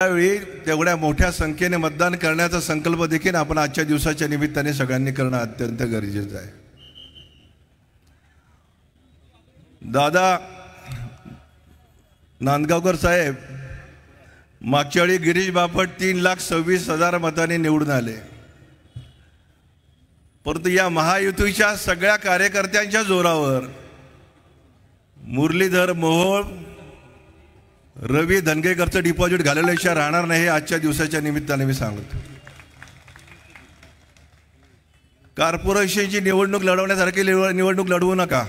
त्यावेळी तेवढ्या मोठ्या संख्येने मतदान करण्याचा संकल्प देखील आपण आजच्या दिवसाच्या निमित्ताने सगळ्यांनी करणं अत्यंत गरजेचं आहे। दादा नांदगावकर साहेब मागच्या वेळी गिरीश बापट 3,26,000 मतांनी निवडून आले, परंतु या महायुतीच्या सगळ्या कार्यकर्त्यांच्या जोरावर मुरलीधर मोहोळ रवी धनगेकरचं डिपॉझिट घालवल्याशिवाय राहणार नाही। आजच्या दिवसाच्या निमित्ताने मी सांगतो, कॉर्पोरेशनची निवडणूक लढवण्यासारखी निवडणूक लढवू नका।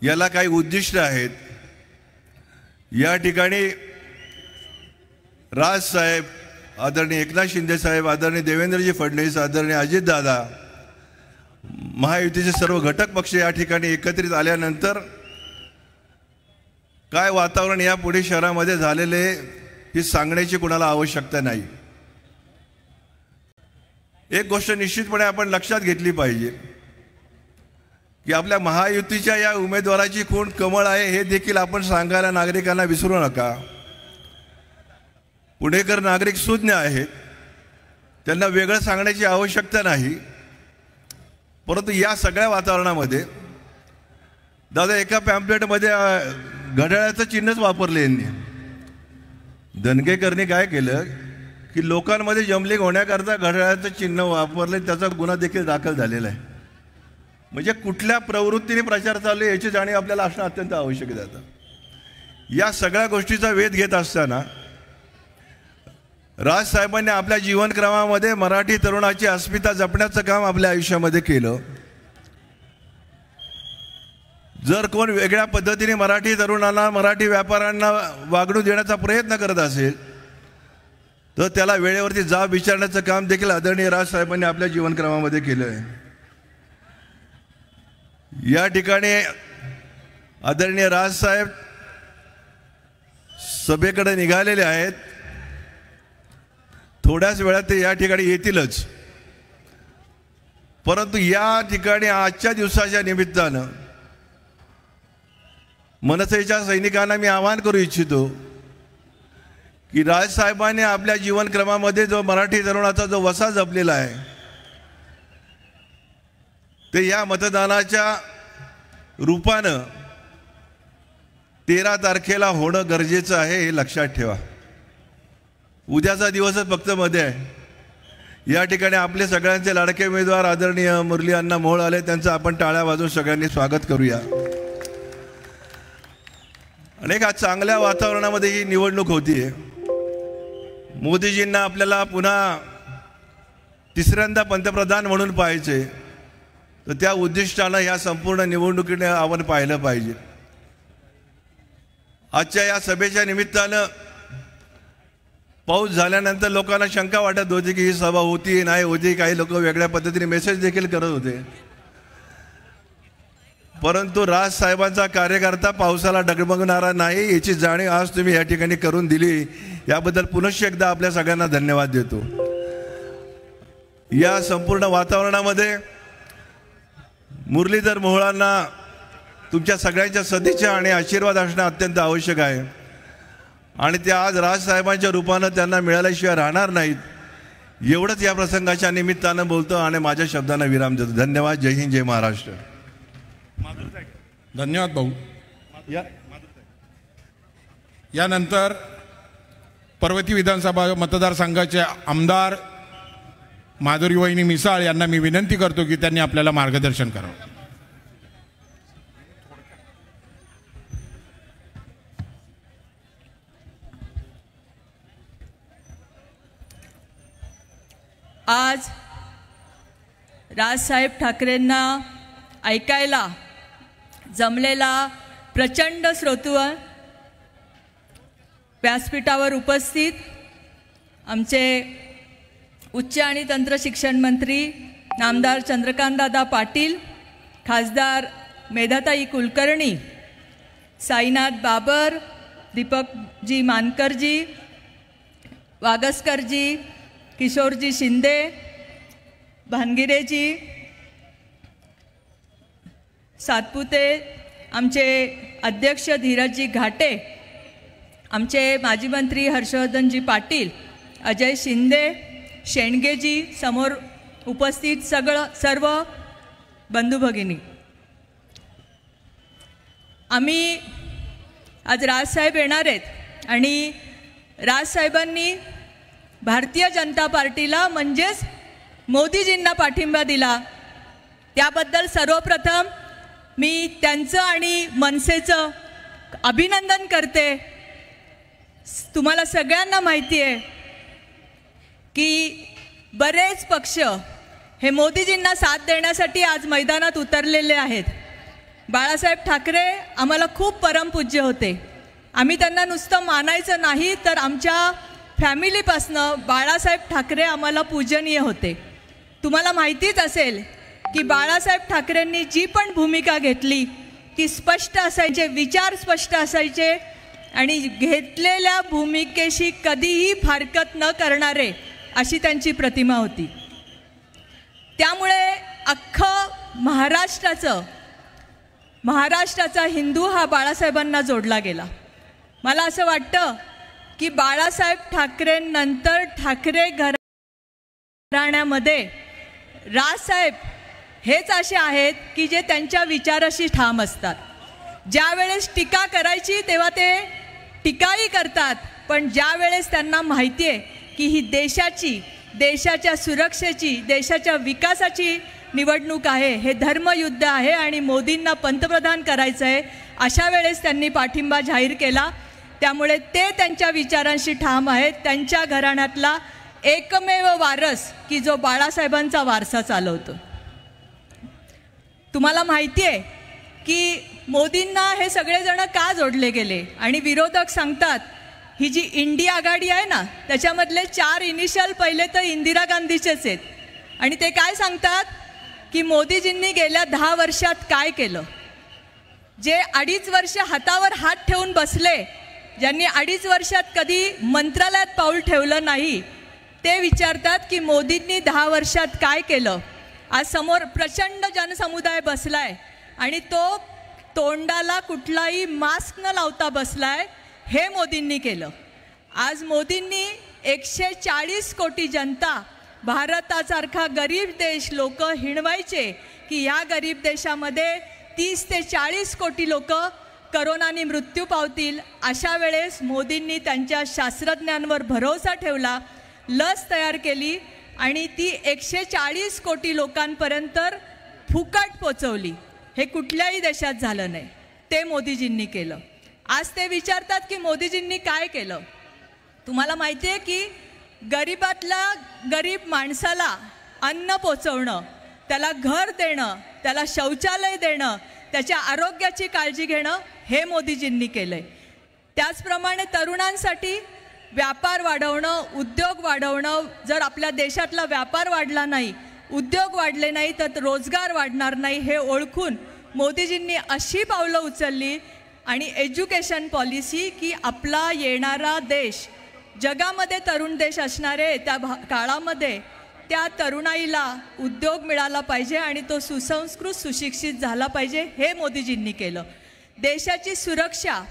याला काही उद्दिष्ट आहेत। या ठिकाणी राज साहेब, आदरणीय एकनाथ शिंदे साहेब, आदरणीय देवेंद्रजी फडणवीस, आदरणीय अजितदादा, महायुतीचे सर्व घटक पक्ष या ठिकाणी एकत्रित आल्यानंतर काय वातावरण या पुणे शहरामध्ये झालेले ही सांगण्याची कोणाला आवश्यकता नाही। एक गोष्ट निश्चितपणे आपण लक्षात घेतली पाहिजे की आपल्या महायुतीच्या या उमेदवाराची कोण कमळ आहे हे देखील आपण सांगायला नागरिकांना विसरू नका। पुणेकर नागरिक सुज्ञ आहेत, त्यांना वेगळं सांगण्याची आवश्यकता नाही। परंतु या सगळ्या वातावरणामध्ये दादा एका पॅम्पलेटमध्ये घड्याळाचं चिन्हच वापरले यांनी। धनगेकरनी काय केलं की लोकांमध्ये जमलिंग होण्याकरता घड्याळाचं चिन्ह वापरले, त्याचा गुन्हा देखील दाखल झालेला आहे। म्हणजे कुठल्या प्रवृत्तीने प्रचार चालू आहे याची जाणीव आपल्याला असणं अत्यंत आवश्यक आहे। आता या सगळ्या गोष्टीचा वेध घेत असताना राज साहेबांनी आपल्या जीवनक्रमामध्ये मराठी तरुणाची अस्मिता जपण्याचं काम आपल्या आयुष्यामध्ये केलं। जर कोण वेगळ्या पद्धतीने मराठी तरुणांना, मराठी व्यापाऱ्यांना वागणूक देण्याचा प्रयत्न करत असेल तर त्याला वेळेवरती जाब विचारण्याचं काम देखील आदरणीय राज साहेबांनी आपल्या जीवनक्रमामध्ये केलं आहे। या ठिकाणी आदरणीय राज साहेब सभेकडे निघालेले आहेत, थोड्याच वेळात ते या ठिकाणी येतीलच। परंतु या ठिकाणी आजच्या दिवसाच्या निमित्तानं मनसेच्या सैनिकांना मी आवाहन करू इच्छितो की राजसाहेबांनी आपल्या जीवनक्रमामध्ये जो मराठी तरुणाचा जो वसा जपलेला आहे ते या मतदानाच्या रूपानं 13 तारखेला होणं गरजेचं आहे, हे लक्षात ठेवा। उद्याचा दिवसच फक्त मध्ये आहे। या ठिकाणी आपले सगळ्यांचे लाडके उमेदवार आदरणीय मुरली अण्णा मोहोळ आले, त्यांचं आपण टाळ्या वाजवून सगळ्यांनी स्वागत करूया। अनेक आज चांगल्या वातावरणामध्ये ही निवडणूक होतीये। मोदीजींना आपल्याला पुन्हा तिसऱ्यांदा पंतप्रधान म्हणून पाहायचे, तर त्या उद्दिष्टानं या संपूर्ण निवडणुकीने आपण पाहिलं पाहिजे। आजच्या या सभेच्या निमित्तानं पाऊस झाल्यानंतर लोकांना शंका वाटत होती की ही सभा होती नाही होती, काही लोक वेगळ्या पद्धतीने मेसेज देखील करत होते। परंतु राज साहेबांचा कार्यकर्ता पावसाला डगमगणारा नाही याची जाणीव आज तुम्ही या ठिकाणी करून दिली, याबद्दल पुनश्च एकदा आपल्या सगळ्यांना धन्यवाद देतो। या संपूर्ण वातावरणामध्ये मुरलीधर मोहोळांना तुमच्या सगळ्यांच्या सदिच्छा आणि आशीर्वाद असणं अत्यंत आवश्यक आहे आणि ते आज राज साहेबांच्या रूपानं त्यांना मिळाल्याशिवाय राहणार नाहीत। एवढंच या प्रसंगाच्या निमित्तानं बोलतो आणि माझ्या शब्दांना विराम देतो। धन्यवाद। जय हिंद, जय महाराष्ट्र। धन्यवाद भाऊ। यानंतर पर्वती विधानसभा मतदारसंघाचे आमदार माधुरीवहिनी मिसाळ यांना मी विनंती करतो की त्यांनी आपल्याला मार्गदर्शन करावं। आज राजसाहेब ठाकरेंना ऐकायला जमलेला प्रचंड श्रोतृ व्यासपीठावर उपस्थित आमचे उच्च आणि तंत्र शिक्षण मंत्री नामदार चंद्रकांतदादा पाटील, खासदार मेधाताई कुलकर्णी, साईनाथ बाबर, दीपकजी मानकरजी, वागसकरजी, किशोरजी शिंदे, भानगिरेजी, सातपुते, आमचे अध्यक्ष धीरजजी घाटे आमचे माजी मंत्री हर्षवर्धनजी पाटील, अजय शिंदे, शेंडगेजी, समोर उपस्थित सर्व बंधू भगिनी, आम्ही आज राजसाहेब येणार आहेत आणि राजसाहेबांनी भारतीय जनता पार्टीला म्हणजेच मोदीजींना पाठिंबा दिला, त्याबद्दल सर्वप्रथम मी त्यांचं आणि मनसेचं अभिनंदन करते. तुम्हाला सगळ्यांना माहिती आहे की बरेच पक्ष हे मोदीजींना साथ देण्यासाठी आज मैदानात उतरलेले आहेत. बाळासाहेब ठाकरे आम्हाला खूप परमपूज्य होते. आम्ही त्यांना नुसतं मानायचं नाही तर आमच्या फॅमिलीपासनं बाळासाहेब ठाकरे आम्हाला पूजनीय होते. तुम्हाला माहितीच असेल की बाळासाहेब ठाकरेंनी जी पण भूमिका घेतली ती स्पष्ट असायचे, विचार स्पष्ट असायचे आणि घेतलेल्या भूमिकेशी कधीही फारकत न करणारे अशी त्यांची प्रतिमा होती. त्यामुळे अख्खं महाराष्ट्राचा हिंदू हा बाळासाहेबांना जोडला गेला. मला असं वाटतं की बाळासाहेब ठाकरेंनंतर ठाकरे घराण्यामध्ये राजसाहेब हेच असे आहेत की जे त्यांच्या विचाराशी ठाम असतात. ज्या वेळेस टीका करायची तेव्हा ते टीकाही करतात, पण ज्या वेळेस त्यांना माहिती आहे की ही देशाच्या सुरक्षेची, देशाच्या विकासाची निवडणूक आहे, हे धर्मयुद्ध आहे आणि मोदींना पंतप्रधान करायचं आहे, अशा वेळेस त्यांनी पाठिंबा जाहीर केला. त्यामुळे ते त्यांच्या विचारांशी ठाम आहेत. त्यांच्या घराण्यातला एकमेव वारस की जो बाळासाहेबांचा वारसा चालवतो. तुम्हाला माहिती आहे की मोदींना हे सगळेजण का जोडले गेले आणि विरोधक सांगतात ही जी इंडिया आघाडी आहे ना त्याच्यामधले 4 इनिशियल पहिले तर इंदिरा गांधीचेच आहेत आणि ते काय सांगतात की मोदीजींनी गेल्या 10 वर्षात काय केलं. जे 2.5 वर्ष हातावर हात ठेवून बसले, ज्यांनी 2.5 वर्षात कधी मंत्रालयात पाऊल ठेवलं नाही, ते विचारतात की मोदींनी 10 वर्षात काय केलं. आज समोर प्रचंड जनसमुदाय बसलाय आणि तो तोंडाला कुठलाही मास्क न लावता बसलाय. हे मोदींनी केलं. आज मोदींनी 140 कोटी जनता, भारतासारखा गरीब देश लोक हिणवायचे की या गरीब देशामध्ये 30 ते 40 कोटी लोक करोनाने मृत्यू पावतील. अशा वेळेस मोदींनी त्यांच्या शास्त्रज्ञांवर भरोसा ठेवला, लस तयार केली आणि ती 140 कोटी लोकांपर्यंत फुकट पोचवली. हे कुठल्याही देशात झालं नाही. ते मोदीजींनी केलं. आज ते विचारतात की मोदीजींनी काय केलं. तुम्हाला माहिती आहे की गरीबातला गरीब माणसाला अन्न पोचवणं, त्याला घर देणं, त्याला शौचालय देणं, त्याच्या आरोग्याची काळजी घेणं हे मोदीजींनी केलंय. त्याचप्रमाणे तरुणांसाठी व्यापार वाढवणं, उद्योग वाढवणं. जर आपल्या देशातला व्यापार वाढला नाही, उद्योग वाढले नाही तर रोजगार वाढणार नाही हे ओळखून मोदीजींनी अशी पावलं उचलली आणि एज्युकेशन पॉलिसी की आपला येणारा देश जगामध्ये तरुण देश असणारे त्या काळामध्ये त्या तरुणाईला उद्योग मिळाला पाहिजे आणि तो सुसंस्कृत सुशिक्षित झाला पाहिजे. हे मोदीजींनी केलं. देशाची सुरक्षा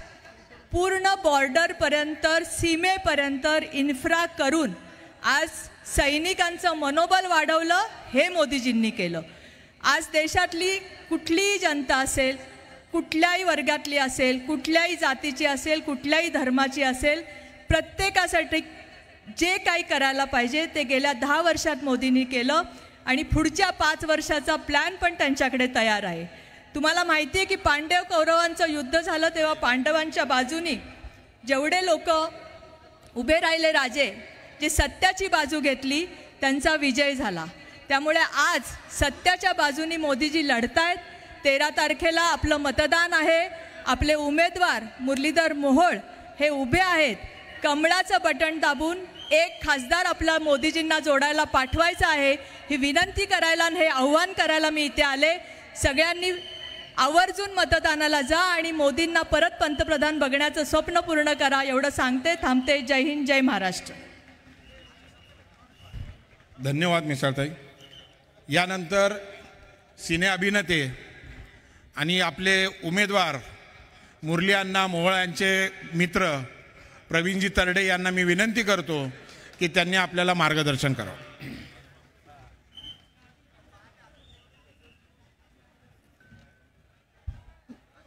पूर्ण बॉर्डरपर्यंत, सीमेपर्यंत इन्फ्रा करून आज सैनिकांचं मनोबल वाढवलं. हे मोदीजींनी केलं. आज देशातली कुठलीही जनता असेल, कुठल्याही वर्गातली असेल, कुठल्याही जातीची असेल, कुठल्याही धर्माची असेल, प्रत्येकासाठी जे काही करायला पाहिजे ते गेल्या 10 वर्षात मोदींनी केलं आणि पुढच्या 5 वर्षाचा प्लॅन पण त्यांच्याकडे तयार आहे. तुम्हाला माहिती आहे की पांडव कौरवांचं युद्ध झालं तेव्हा पांडवांच्या बाजूनी जेवढे लोक उभे राहिले राजे, जे सत्याची बाजू घेतली, त्यांचा विजय झाला. त्यामुळे आज सत्याच्या बाजूनी मोदीजी लढतायत. 13 तारखेला आपलं मतदान आहे. आपले उमेदवार मुरलीधर मोहोळ हे उभे आहेत. कमळाचं बटन दाबून एक खासदार आपला मोदीजींना जोडायला पाठवायचा आहे. ही विनंती करायला आणि हे आव्हान करायला मी इथे आले. सगळ्यांनी आवर्जून मतदानाला जा आणि मोदींना परत पंतप्रधान बघण्याचं स्वप्न पूर्ण करा. एवढं सांगते, थांबते. जय हिंद, जय महाराष्ट्र. धन्यवाद मिसाळताई. यानंतर सिने अभिनेते आणि आपले उमेदवार मुरली अण्णा मोहोळ यांचे मित्र प्रवीणजी तरडे यांना मी विनंती करतो की त्यांनी आपल्याला मार्गदर्शन करावं.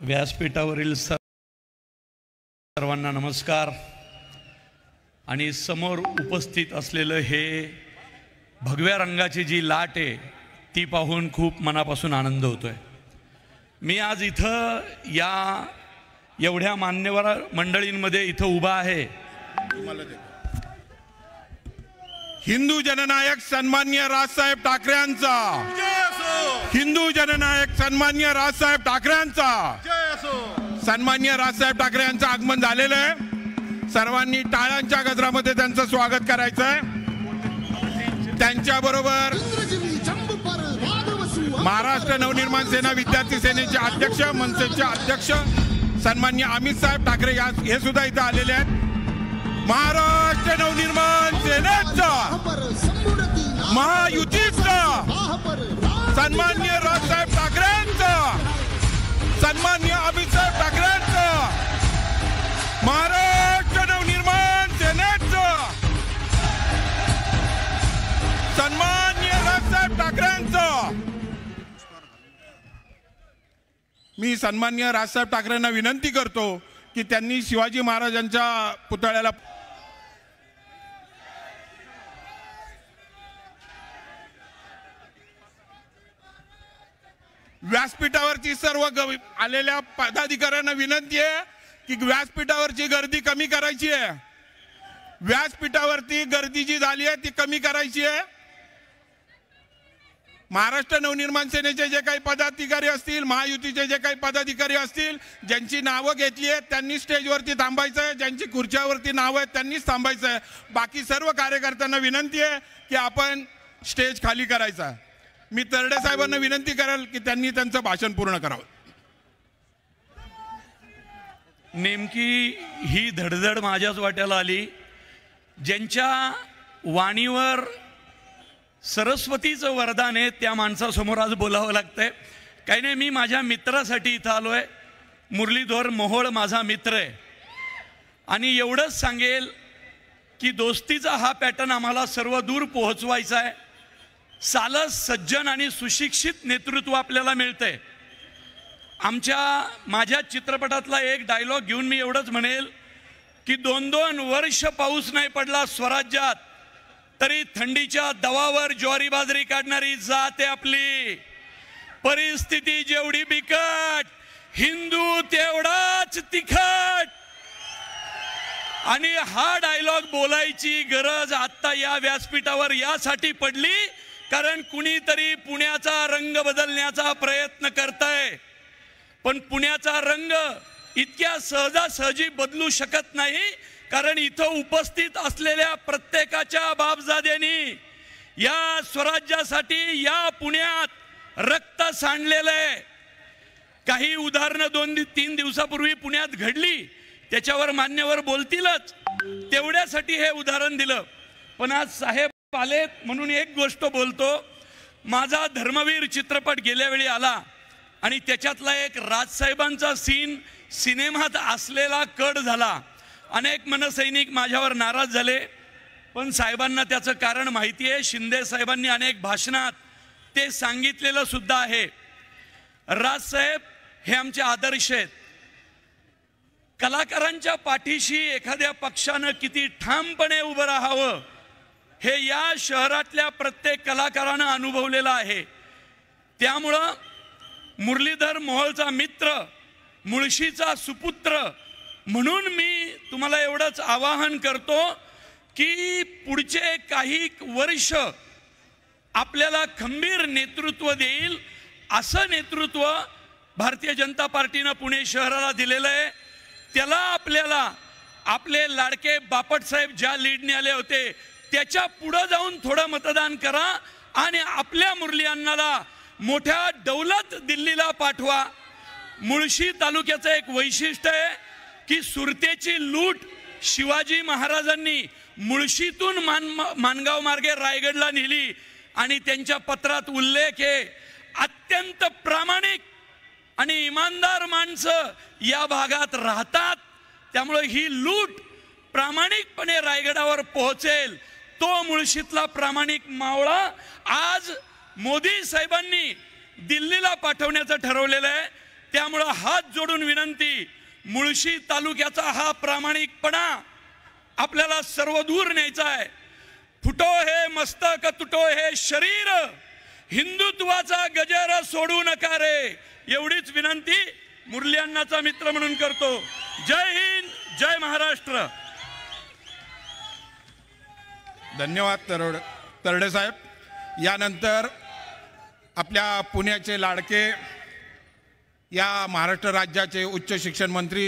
व्यासपीठावरील सर्वांना नमस्कार. आणि समोर उपस्थित असलेलं हे भगव्या रंगाची जी लाट आहे ती पाहून खूप मनापासून आनंद होतोय. मी आज इथं या एवढ्या मान्यवर मंडळींमध्ये इथं उभा आहे. हिंदू जननायक सन्माननीय राजसाहेब ठाकरेंचा, हिंदू जननायक सन्माननीय राजसाहेब ठाकरेंचा, सन्माननीय राजसाहेब ठाकरे यांचं आगमन झालेलं आहे. सर्वांनी टाळ्यांच्या गजरामध्ये त्यांचं स्वागत करायचं आहे. त्यांच्याबरोबर महाराष्ट्र नवनिर्माण सेना विद्यार्थी सेनेचे अध्यक्ष, मनसेचे अध्यक्ष सन्माननीय अमित साहेब ठाकरे हे सुद्धा इथं आलेले आहेत. महाराष्ट्र नवनिर्माण सेनेचा, महायुतीचा, सन्माननीय राजसाहेब ठाकरेंचा, सन्माननीय अमित साहेब ठाकरेंचा, महाराष्ट्र नवनिर्माण सेनेचा, सन्माननीय राजसाहेब ठाकरेंचा. मी सन्माननीय राजसाहेब ठाकरेंना विनंती करतो की त्यांनी शिवाजी महाराजांच्या पुतळ्याला व्यासपीठावरची सर्व आलेल्या पदाधिकाऱ्यांना विनंती आहे की व्यासपीठावरची गर्दी कमी करायची आहे. व्यासपीठावरती गर्दी जी झाली आहे ती कमी करायची आहे. महाराष्ट्र नवनिर्माण सेनेचे जे काही पदाधिकारी असतील, महायुतीचे जे काही पदाधिकारी असतील, ज्यांची नावं घेतली आहेत त्यांनी स्टेजवरती थांबायचं आहे. ज्यांची खुर्च्यावरती नावं आहेत त्यांनीच थांबायचं आहे. बाकी सर्व कार्यकर्त्यांना विनंती आहे की आपण स्टेज खाली करायचा. मी तरडे साहेबांना विनंती करेल की त्यांनी त्यांचं भाषण पूर्ण करावं. नेमकी ही धडधड माझ्याच वाट्याला आली. ज्यांच्या वाणीवर सरस्वतीचं वरदान आहे त्या माणसासमोर आज बोलावं लागतंय. काही नाही, मी माझ्या मित्रासाठी इथं आलोय. मुरलीधर मोहोळ माझा मित्र आहे आणि एवढंच सांगेल की दोस्तीचा हा पॅटर्न आम्हाला सर्व दूर पोहोचवायचा आहे. सालस, सज्जन आणि सुशिक्षित नेतृत्व आपल्याला मिळतंय. माझ्या चित्रपटातला एक डायलॉग घेऊन मी एवढंच म्हणेल की 2-2 वर्ष पाऊस नाही पडला स्वराज्यात तरी थंडीच्या दवावर ज्वारी बाजरी काढणारी जात आहे आपली. परिस्थिती जेवढी बिकट, हिंदू तेवढाच तिखट. आणि हा डायलॉग बोलायची गरज आता या व्यासपीठावर यासाठी पडली कारण कुणीतरी पुण्याचा रंग बदलण्याचा प्रयत्न करतंय. पण पुण्याचा रंग इतक्या सहजासहजी बदलू शकत नाही कारण इथं उपस्थित असलेल्या प्रत्येकाच्या बापजाद्यांनी या स्वराज्यासाठी या पुण्यात रक्त सांडलेलं आहे. काही उदाहरणं 2-3 दिवसापूर्वी पुण्यात घडली, त्याच्यावर मान्यवर बोलतीलच, तेवढ्यासाठी हे उदाहरण दिलं. पण आज साहेब आलेत म्हणून एक गोष्ट बोलतो. माझा धर्मवीर चित्रपट गेल्या वेळी आला आणि त्याच्यातला एक राजसाहेबांचा सीन सिनेमात असलेला कट झाला. अनेक मनसैनिक माझ्यावर नाराज झाले, पण साहेबांना त्याचं कारण माहिती आहे. शिंदे साहेबांनी अनेक भाषणात ते सांगितलेलं सुद्धा आहे. राजसाहेब हे आमचे आदर्श आहेत. कलाकारांच्या पाठीशी एखाद्या पक्षानं किती ठामपणे उभं राहावं हे या शहरातल्या प्रत्येक कलाकारानं अनुभवलेलं आहे. त्यामुळं मुरलीधर मोहोळचा मित्र, मुळशीचा सुपुत्र म्हणून मी तुम्हाला एवढंच आवाहन करतो की पुढचे काही वर्ष आपल्याला खंबीर नेतृत्व देईल असं नेतृत्व भारतीय जनता पार्टीनं पुणे शहराला दिलेलं आहे. त्याला आपल्याला आपले लाडके बापटसाहेब ज्या लीडने आले होते त्याच्या पुढे जाऊन थोडं मतदान करा आणि आपल्या मुरली अण्णाला मोठ्या दौलत दिल्लीला पाठवा. मुळशी तालुक्याचं एक वैशिष्ट्य आहे की सुरतेची लूट शिवाजी महाराजांनी मुळशीतून मानगाव मार्गे रायगडला नेली आणि त्यांच्या पत्रात उल्लेख आहे अत्यंत प्रामाणिक आणि इमानदार माणसं या भागात राहतात. त्यामुळे ही लूट प्रामाणिकपणे रायगडावर पोहोचेल तो मुळशीतला प्रामाणिक मावळा आज मोदी साहेबांनी दिल्लीला पाठवण्याचं ठरवलेलं आहे. त्यामुळं हात जोडून विनंती, मुळशी तालुक्याचा हा प्रामाणिकपणा आपल्याला सर्व दूर न्यायचा आहे. फुटो हे मस्तक तुटो हे शरीर, हिंदुत्वाचा गजर सोडू नका रे, एवढीच विनंती मुरली अण्णाचा मित्र म्हणून करतो. जय हिंद, जय महाराष्ट्र. धन्यवाद तरडे साहेब. यानंतर आपल्या पुण्याचे लाडके, या महाराष्ट्र राज्याचे उच्च शिक्षण मंत्री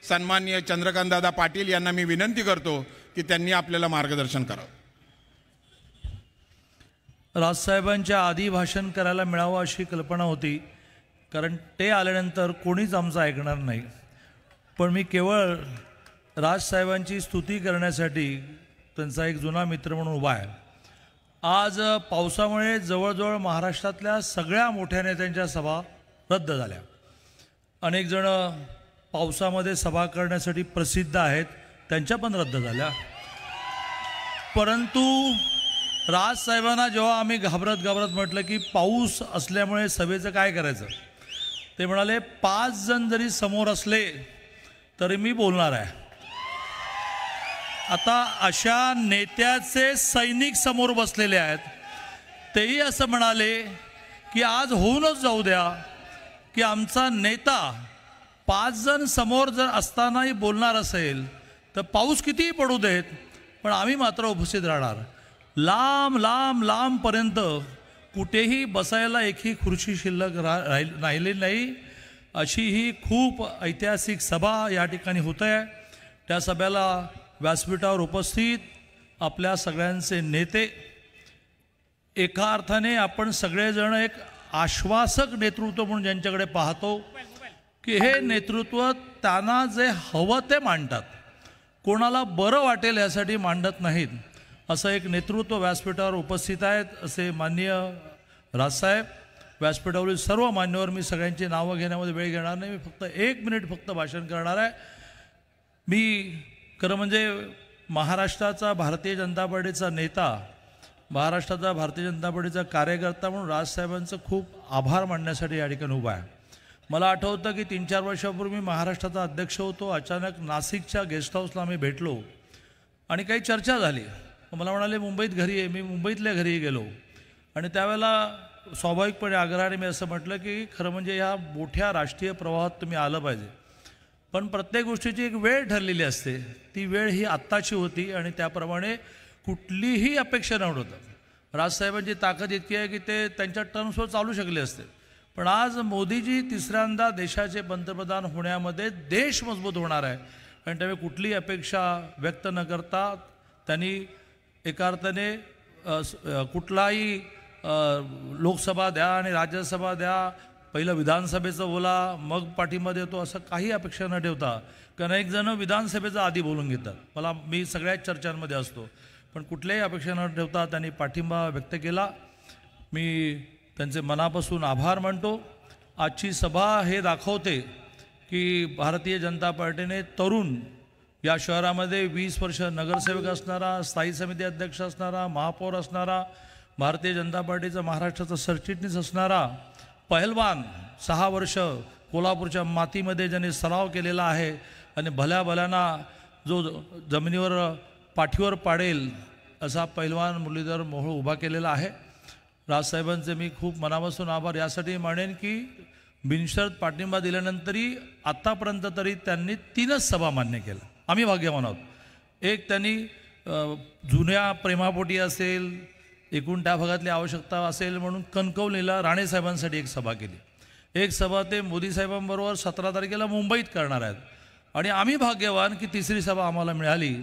सन्माननीय चंद्रकांतदादा पाटील यांना मी विनंती करतो की त्यांनी आपल्याला मार्गदर्शन करावं. राजसाहेबांच्या आधी भाषण करायला मिळावं अशी कल्पना होती, कारण ते आल्यानंतर कोणीच आमचं ऐकणार नाही. पण मी केवळ राजसाहेबांची स्तुती करण्यासाठी त्यांचा एक जुना मित्र म्हणून उभा आहे. आज पावसामुळे जवळजवळ महाराष्ट्रातल्या सगळ्या मोठ्या नेत्यांच्या सभा रद्द झाल्या. अनेक जण पावसामध्ये सभा करण्यासाठी प्रसिद्ध आहेत, त्यांच्या पण रद्द झाल्या. परंतु राजसाहेबांना जेव्हा आम्ही घाबरत म्हटलं की पाऊस असल्यामुळे सभेचं काय करायचं, ते म्हणाले 5 जण जरी समोर असले तरी मी बोलणार आहे. आता अशा नेत्याचे सैनिक समोर बसलेले आहेत, तेही असं म्हणाले की आज होऊनच जाऊ द्या की आमचा नेता 5 जण समोर जर असतानाही बोलणार असेल तर पाऊस कितीही पडू देत, पण आम्ही मात्र उपस्थित राहणार. लांबपर्यंत कुठेही बसायला एकही खुर्ची शिल्लक राहिली नाही. अशी ही खूप ऐतिहासिक सभा या ठिकाणी होत आहे. त्या सभेला व्यासपीठावर उपस्थित आपल्या सगळ्यांचे नेते, एका अर्थाने आपण सगळेजण एक आश्वासक नेतृत्व म्हणून ज्यांच्याकडे पाहतो की हे नेतृत्व त्यांना जे हवं ते मांडतात, कोणाला बरं वाटेल यासाठी मांडत नाहीत, असं एक नेतृत्व व्यासपीठावर उपस्थित आहेत. असे माननीय राजसाहेब, व्यासपीठावरील सर्व मान्यवर, मी सगळ्यांची नावं घेण्यामध्ये वेळ घेणार नाही, मी फक्त 1 मिनिट फक्त भाषण करणार आहे. मी खरं म्हणजे महाराष्ट्राचा भारतीय जनता पार्टीचा नेता, महाराष्ट्राचा भारतीय जनता पार्टीचा कार्यकर्ता म्हणून राजसाहेबांचं खूप आभार मानण्यासाठी या ठिकाणी उभा आहे. मला आठवतं की 3-4 वर्षापूर्वी मी महाराष्ट्राचा अध्यक्ष होतो. अचानक नाशिकच्या गेस्ट हाऊसला आम्ही भेटलो आणि काही चर्चा झाली. मला म्हणाले मुंबईत घरी आहे. मी मुंबईतल्या घरी गेलो आणि त्यावेळेला स्वाभाविकपणे आग्रहाने मी असं म्हटलं की खरं म्हणजे ह्या मोठ्या राष्ट्रीय प्रवाहात तुम्ही आलं पाहिजे, पण प्रत्येक गोष्टीची एक वेळ ठरलेली असते. ती वेळ ही आत्ताची होती आणि त्याप्रमाणे कुठलीही अपेक्षा नव्हतं. राजसाहेबांची ताकद इतकी आहे की ते त्यांच्या टर्म्सवर चालू शकले असते, पण आज मोदीजी तिसऱ्यांदा देशाचे पंतप्रधान होण्यामध्ये देश मजबूत होणार आहे आणि त्यामुळे कुठलीही अपेक्षा व्यक्त न करता त्यांनी एका अर्थाने कुठलाही लोकसभा द्या आणि राज्यसभा द्या, पहिलं विधानसभेचं बोला मग पाठिंबा देतो, असं काही अपेक्षा न ठेवता, कारण एक जण विधानसभेचं आधी बोलून घेतात, मी सगळ्याच चर्चांमध्ये असतो, पण कुठल्याही अपेक्षा न ठेवता त्यांनी पाठिंबा व्यक्त केला. मी त्यांचे मनापासून आभार मानतो. आजची सभा हे दाखवते की भारतीय जनता पार्टीने तरुण, या शहरामध्ये 20 वर्ष नगरसेवक असणारा, स्थायी समिती अध्यक्ष असणारा, महापौर असणारा, भारतीय जनता पार्टीचा महाराष्ट्राचा सरचिटणीस असणारा पहिलवान, 6 वर्ष कोल्हापूरच्या मातीमध्ये ज्याने सराव केलेला आहे आणि भल्याभल्यांना जो जमिनीवर पाठीवर पाडेल असा पहिलवान मुरलीधर मोहोळ उभा केलेला आहे. राजसाहेबांचे मी खूप मनापासून आभार यासाठी मानेन की बिनशर्त पाठिंबा दिल्यानंतरही आत्तापर्यंत तरी त्यांनी 3च सभा मान्य केल्या. आम्ही भाग्यवान आहोत. एक त्यांनी जुन्या प्रेमापोटी असेल, एकूण त्या भागातली आवश्यकता असेल म्हणून कणकवलीला राणेसाहेबांसाठी एक सभा केली. एक सभा ते मोदी साहेबांबरोबर 17 तारखेला मुंबईत करणार आहेत आणि आम्ही भाग्यवान की 3री सभा आम्हाला मिळाली.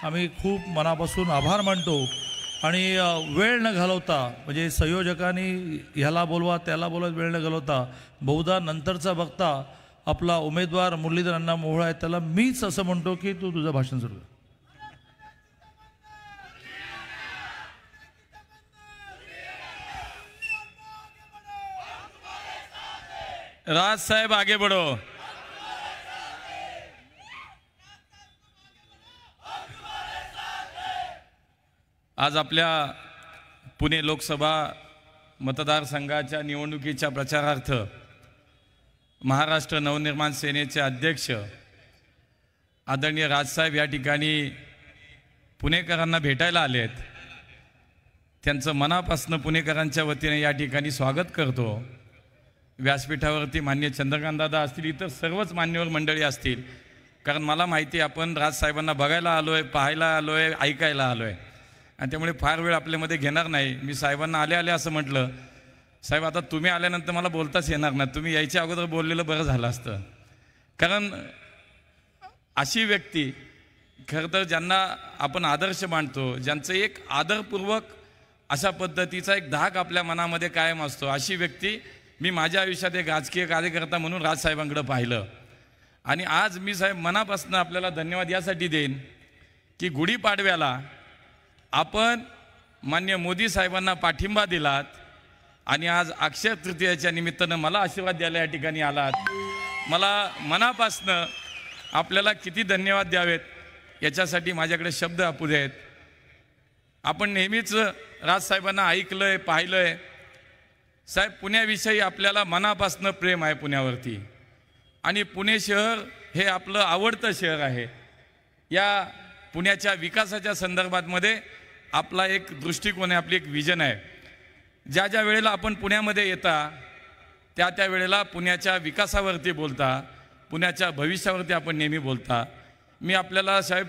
आम्ही खूप मनापासून आभार मानतो आणि वेळ न घालवता, म्हणजे संयोजकांनी ह्याला बोलवा त्याला बोलवत वेळ न घालवता, बहुधा नंतरचा बघता आपला उमेदवार मुरलीधर अण्णा मोहोळ आहे, त्याला मीच असं म्हणतो की तू तुझं भाषण सुरू कर. राज साहेब आगे बढ़ो. आज आपल्या पुणे लोकसभा मतदारसंघाच्या निवडणुकीच्या प्रचारार्थ महाराष्ट्र नवनिर्माण सेनेचे अध्यक्ष आदरणीय राजसाहेब या ठिकाणी पुणेकरांना भेटायला आले आहेत. त्यांचं मनापासून पुणेकरांच्या वतीने या ठिकाणी स्वागत करतो. व्यासपीठावरती मान्य चंद्रकांतदादा असतील, इतर सर्वच मान्यवर मंडळी असतील, कारण मला माहिती आहे आपण राजसाहेबांना बघायला आलो आहे, पाहायला आलो आहे, ऐकायला आलो आहे, आणि त्यामुळे फार वेळ आपल्यामध्ये घेणार नाही. मी साहेबांना आले असं म्हटलं, साहेब आता तुम्ही आल्यानंतर मला बोलताच येणार नाही, तुम्ही यायच्या अगोदर बोललेलं बरं झालं असतं. कारण अशी व्यक्ती खरं तर ज्यांना आपण आदर्श मानतो, ज्यांचं एक आदरपूर्वक अशा पद्धतीचा एक धाक आपल्या मनामध्ये कायम असतो, अशी व्यक्ती मी माझ्या आयुष्यात एक राजकीय कार्यकर्ता म्हणून राजसाहेबांकडे पाहिलं. आणि आज मी साहेब मनापासून आपल्याला धन्यवाद यासाठी देईन की गुढीपाडव्याला आपण मान्य मोदी साहेबांना पाठिंबा दिलात आणि आज अक्षय तृतीयेच्या निमित्तानं मला आशीर्वाद द्यायला या ठिकाणी आलात. मला मनापासनं आपल्याला किती धन्यवाद द्यावेत याच्यासाठी माझ्याकडे शब्द अपुरे आहेत. आपण नेहमीच राजसाहेबांना ऐकलं आहे, पाहिलं आहे. साहेब पुण्याविषयी आपल्याला मनापासनं प्रेम आहे पुण्यावरती, आणि पुणे शहर हे आपलं आवडतं शहर आहे. या पुण्याच्या विकासाच्या संदर्भातमध्ये आपला एक दृष्टिकोन आहे, आपली एक विजन आहे. ज्या ज्या वेळेला आपण पुण्यामध्ये येता त्या वेळेला पुण्याच्या विकासावरती बोलता, पुण्याच्या भविष्यावरती आपण नेहमी बोलता. मी आपल्याला साहेब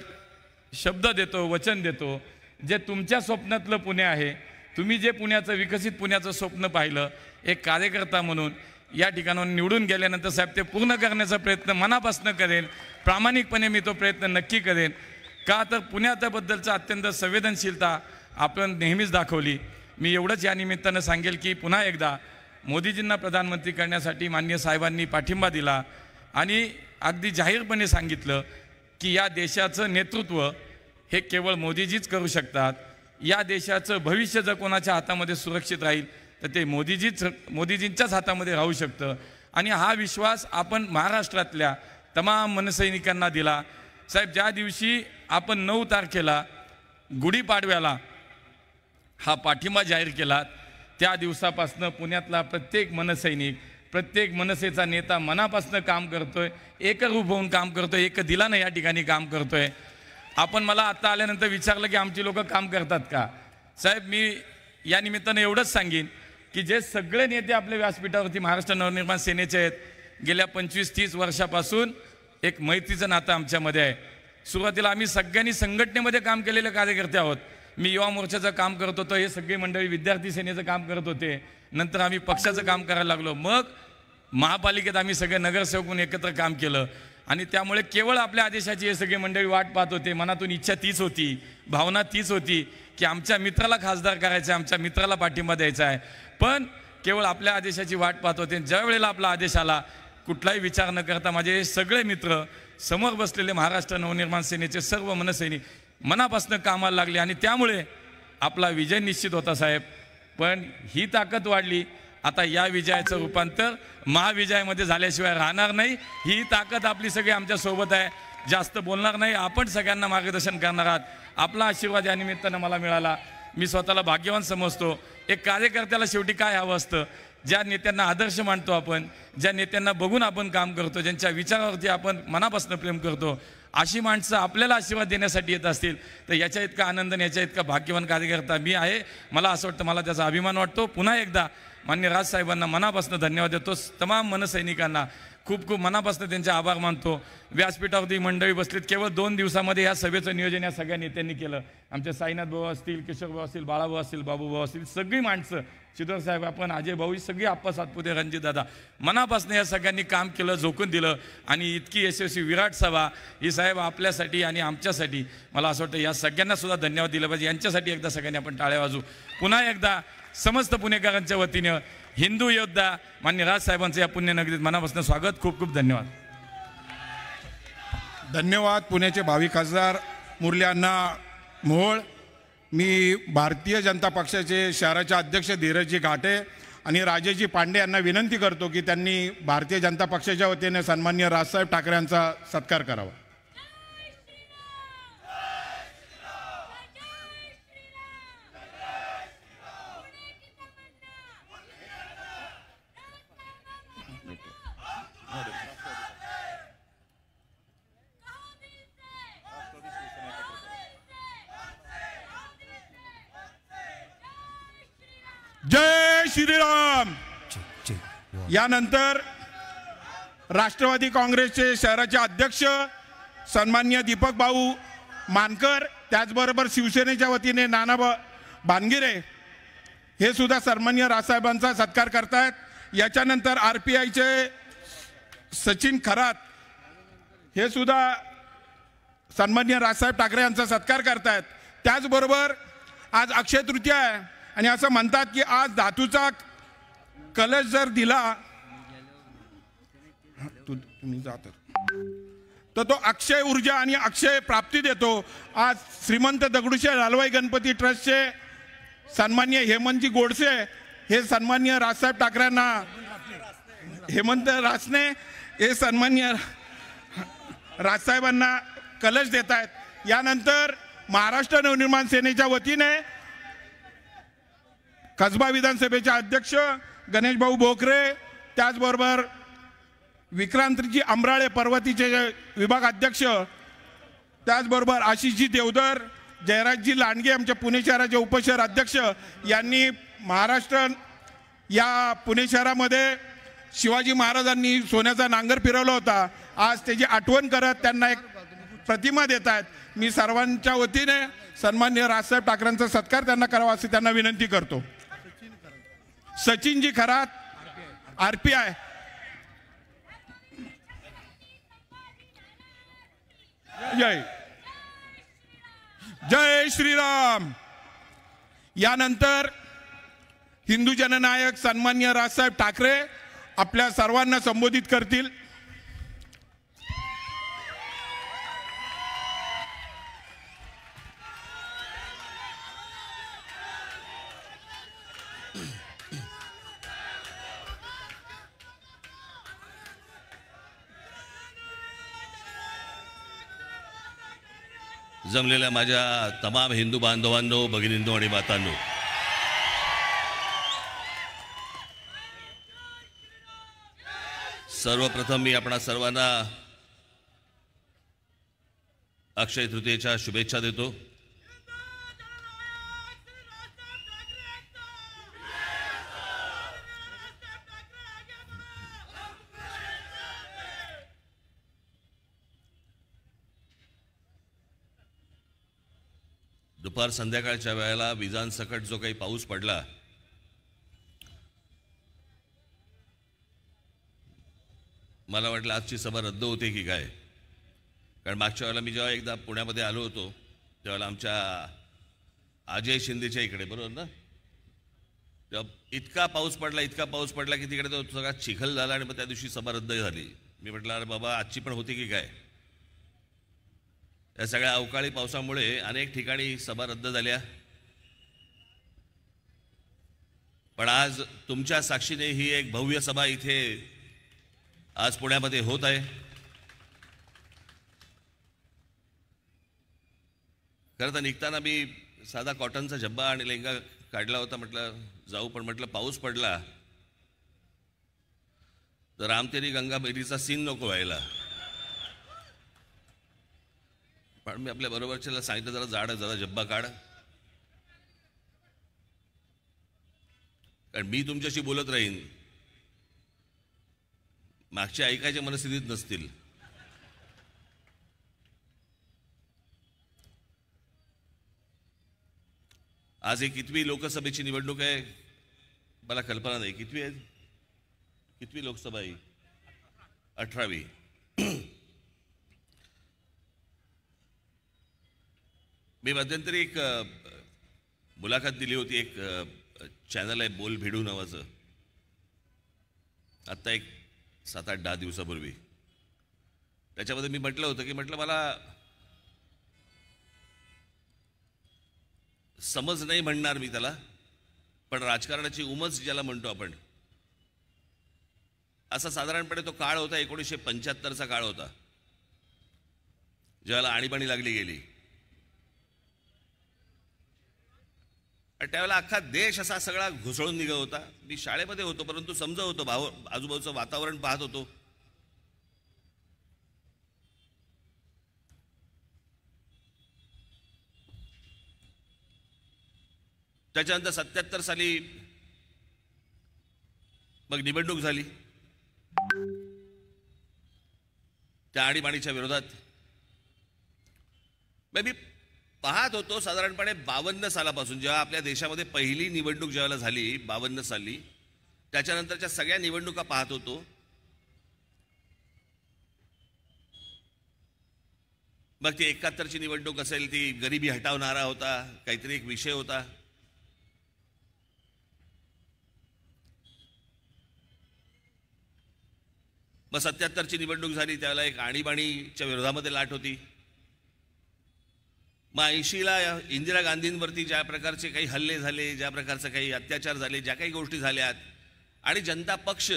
शब्द देतो, वचन देतो, जे तुमच्या स्वप्नातलं पुणे आहे, तुम्ही जे पुण्याचं विकसित पुण्याचं स्वप्न पाहिलं, एक कार्यकर्ता म्हणून या ठिकाणाहून निवडून गेल्यानंतर साहेब ते पूर्ण करण्याचा प्रयत्न मनापासून करेन. प्रामाणिकपणे मी तो प्रयत्न नक्की करेन. का तर पुण्याबद्दलचा अत्यंत संवेदनशीलता आपण नेहमीच दाखवली. मी एवढंच या निमित्तानं सांगेल की पुन्हा एकदा मोदीजींना प्रधानमंत्री करण्यासाठी मान्य साहेबांनी पाठिंबा दिला आणि अगदी जाहीरपणे सांगितलं की या देशाचं नेतृत्व हे केवळ मोदीजीच करू शकतात. या देशाचं भविष्य जर कोणाच्या हातामध्ये सुरक्षित राहील तर ते मोदीजींच्याच हातामध्ये राहू शकतं. आणि हा विश्वास आपण महाराष्ट्रातल्या तमाम मनसैनिकांना दिला. साहेब ज्या दिवशी आपण 9 तारखेला गुढीपाडव्याला हा पाठिंबा जाहीर केला, त्या दिवसापासून पुण्यातला प्रत्येक मनसैनिक, प्रत्येक मनसेचा नेता मनापासून काम करतोय, एकरूप होऊन काम करतोय, एक दिलानं या ठिकाणी काम करतोय. आपण मला आत्ता आल्यानंतर विचारलं की आमची लोक काम करतात का. साहेब मी या निमित्तानं एवढंच सांगेन की जे सगळे नेते आपल्या व्यासपीठावरती महाराष्ट्र नवनिर्माण सेनेचे आहेत, गेल्या 25-30 वर्षापासून एक मैत्रीचं नातं आमच्यामध्ये आहे. सुरुवातीला आम्ही सगळ्यांनी संघटनेमध्ये काम केलेले कार्यकर्ते आहोत. मी युवा मोर्चाचं काम करत होतो, हे सगळे मंडळी विद्यार्थी सेनेचं काम करत होते. नंतर आम्ही पक्षाचं काम करायला लागलो. मग महापालिकेत आम्ही सगळे नगरसेवक म्हणून एकत्र काम केलं. आणि त्यामुळे केवळ आपल्या आदेशाची हे सगळे मंडळी वाट पाहत होते. मनातून इच्छा तीच होती, भावना तीच होती की आमच्या मित्राला खासदार करायचं आहे, आमच्या मित्राला पाठिंबा द्यायचा आहे. पण केवळ आपल्या आदेशाची वाट पाहत होते. ज्या वेळेला आपला आदेश आला, कुठलाही विचार न करता माझे सगळे मित्र, समोर बसलेले महाराष्ट्र नवनिर्माण सेनेचे सर्व मनसैनिक मनापासून कामाला लागले आणि त्यामुळे आपला विजय निश्चित होता साहेब. पण ही ताकद वाढली. आता या विजयाचं रूपांतर महाविजयामध्ये झाल्याशिवाय राहणार नाही. ही ताकद आपली सगळी आमच्यासोबत आहे. जास्त बोलणार नाही, आपण सगळ्यांना मार्गदर्शन करणार आहात. आपला आशीर्वाद या निमित्तानं मला मिळाला. मी स्वतःला भाग्यवान समजतो. एक कार्यकर्त्याला शेवटी काय हवं असतं, ज्या नेत्यांना आदर्श मानतो आपण, ज्या नेत्यांना बघून आपण काम करतो, ज्यांच्या विचारावरती आपण मनापासून प्रेम करतो, अशी माणसं आपल्याला आशीर्वाद देण्यासाठी येत असतील तर याच्या इतका आनंद आणि याच्या इतका भाग्यवान कार्यकर्ता मी आहे. मला असं वाटतं, मला त्याचा अभिमान वाटतो. पुन्हा एकदा मान्य राजसाहेबांना मनापासून धन्यवाद देतो. तमाम मनसैनिकांना खूप खूप मनापासून त्यांचे आभार मानतो. व्यासपीठावरती मंडळी बसलीत. केवळ 2 दिवसामध्ये या सभेचं नियोजन या सगळ्या नेत्यांनी केलं. आमचे साईनाथ भाऊ असतील, किशोर भाऊ असतील, बाळाभाऊ असतील, बाबूभाऊ असतील, सगळी माणसं, शिदोर साहेब, आपण अजय भाऊ, सगळी आप्पा सातपुते, रणजित दादा, मनापासून या सगळ्यांनी काम केलं, झोकून दिलं. आणि इतकी यशस्वी विराट सभा ही साहेब आपल्यासाठी आणि आमच्यासाठी, मला असं वाटतं या सगळ्यांना सुद्धा धन्यवाद दिलं पाहिजे. यांच्यासाठी एकदा सगळ्यांनी आपण टाळ्या वाजू. पुन्हा एकदा समस्त पुणेकरांच्या वतीनं हिंदू योद्धा मान्य राजसाहेबांचं या पुण्यनगरीत मनापासून स्वागत. खूप खूप धन्यवाद. धन्यवाद पुण्याचे भावी खासदार मुरली अण्णा मोहोळ. मी भारतीय जनता पक्षाचे शहराचे अध्यक्ष धीरजजी घाटे आणि राजेशजी पांडे यांना विनंती करतो की त्यांनी भारतीय जनता पक्षाच्या वतीने सन्माननीय राजसाहेब ठाकरे यांचा सत्कार करावा. जय श्रीराम. यानंतर राष्ट्रवादी काँग्रेसचे शहराचे अध्यक्ष सन्माननीय दीपक भाऊ मानकर, त्याचबरोबर शिवसेनेच्या वतीने नाना भानगिरे हे सुद्धा सन्माननीय राजसाहेबांचा सत्कार करतायत. याच्यानंतर RPIचे सचिन खरात हे सुद्धा सन्माननीय राजसाहेब ठाकरे यांचा सत्कार करतायत. त्याचबरोबर आज अक्षय तृतीया आहे आणि असं म्हणतात की आज धातूचा कलश जर दिला तुम्ही जात तर तो अक्षय ऊर्जा आणि अक्षय प्राप्ती देतो. आज श्रीमंत दगडूशेठ हलवाई गणपती ट्रस्टचे सन्माननीय हेमंतजी गोडसे हे सन्माननीय राजसाहेब ठाकरेंना, हेमंत रासने हे सन्माननीय राजसाहेबांना कलश देत आहेत. यानंतर महाराष्ट्र नवनिर्माण सेनेच्या वतीने कसबा विधानसभेचे अध्यक्ष गणेश भाऊ बोकरे, त्याचबरोबर विक्रांतजी अमराळे पर्वतीचे विभाग अध्यक्ष, त्याचबरोबर आशिषजी देवधर, जयराजजी लांडगे आमच्या पुणे शहराचे उपशहर अध्यक्ष यांनी महाराष्ट्र या पुणे शहरामध्ये शिवाजी महाराजांनी सोन्याचा नांगर फिरवला होता. आज त्याची आठवण करत त्यांना एक प्रतिमा देत आहेत. मी सर्वांच्या वतीने सन्माननीय राजसाहेब ठाकरेंचा सत्कार त्यांना करावा अशी त्यांना विनंती करतो. सचिनजी खरात RPI. जय जय श्रीराम. यानंतर हिंदू जननायक सन्माननीय राजसाहेब ठाकरे आपल्या सर्वांना संबोधित करतील. जमलेल्या माझ्या तमाम हिंदू बांधवांनो, भगिनींनो आणि मातांनो, सर्वप्रथम मी आपणा सर्वांना अक्षय तृतीयेच्या शुभेच्छा देतो. दुपार संध्याकाळच्या वेळेला विजांसकट जो काही पाऊस पडला, मला वाटलं आजची सभा रद्द होते की काय. कारण मागच्या वेळेला मी जेव्हा एकदा पुण्यामध्ये आलो होतो त्यावेळेला आमच्या अजय शिंदेच्या इकडे, बरोबर ना, तेव्हा इतका पाऊस पडला की तिकडे तो सगळा चिखल झाला आणि मग त्या दिवशी सभा रद्द झाली. मी म्हटलं अरे बाबा आजची पण होती की काय. या सगळ्या अवकाळी पावसामुळे अनेक ठिकाणी सभा रद्द झाल्या. पण आज तुमच्या साक्षीने ही एक भव्य सभा इथे आज पुण्यामध्ये होत आहे. खरं तर निघताना मी साधा कॉटनचा झब्बा आणि लेंगा काढला होता, म्हटलं जाऊ, पण म्हटलं पाऊस पडला तर रामतेरी गंगा मेरीचा सीन नको व्हायला. पण मी आपल्या बरोबरच्याला सांगितलं जरा झब्बा काढ, कारण मी तुमच्याशी बोलत राहीन, मागच्या ऐकायच्या मनस्थितीत नसतील. आज एक कितवी लोकसभेची निवडणूक आहे मला कल्पना नाही. कितवी आहे, कितवी लोकसभा आहे? 18वी. मी मध्यंतरी एक मुलाखत दिली होती, एक चॅनल आहे बोल भिडू नावाचं, आत्ता एक 7-8-10 दिवसापूर्वी. त्याच्यामध्ये मी म्हटलं होतं की मला समज नाही म्हणणार मी त्याला, पण राजकारणाची उमज ज्याला म्हणतो आपण, असा साधारणपणे तो काळ होता 1975चा काळ होता, ज्याला आणीबाणी लागली गेली. त्यावेळेला अख्खा देश असा सगळा घुसळून निघत होता. मी शाळेमध्ये होतो, परंतु समजत होतो, आजूबाजूचं वातावरण पाहत होतो. त्याच्यानंतर 77 साली मग निवडणूक झाली त्या आणीबाणीच्या विरोधात. मी पाहत होतो साधारणपणे 52 सालापासून, जेव्हा आपल्या देशामध्ये पहिली निवडणूक जेव्हा झाली 52 साली, त्याच्यानंतरच्या सगळ्या निवडणुका पाहत होतो. मग ती 71ची निवडणूक असेल, ती गरिबी हटवणारा होता, काहीतरी एक विषय होता. मग 77ची निवडणूक झाली, त्यावेळेला एक आणीबाणीच्या विरोधामध्ये लाट होती. मग 80ला इंदिरा गांधींवरती ज्या प्रकारचे काही हल्ले झाले, ज्या प्रकारचे काही अत्याचार झाले, ज्या काही गोष्टी झाल्यात, आणि जनता पक्ष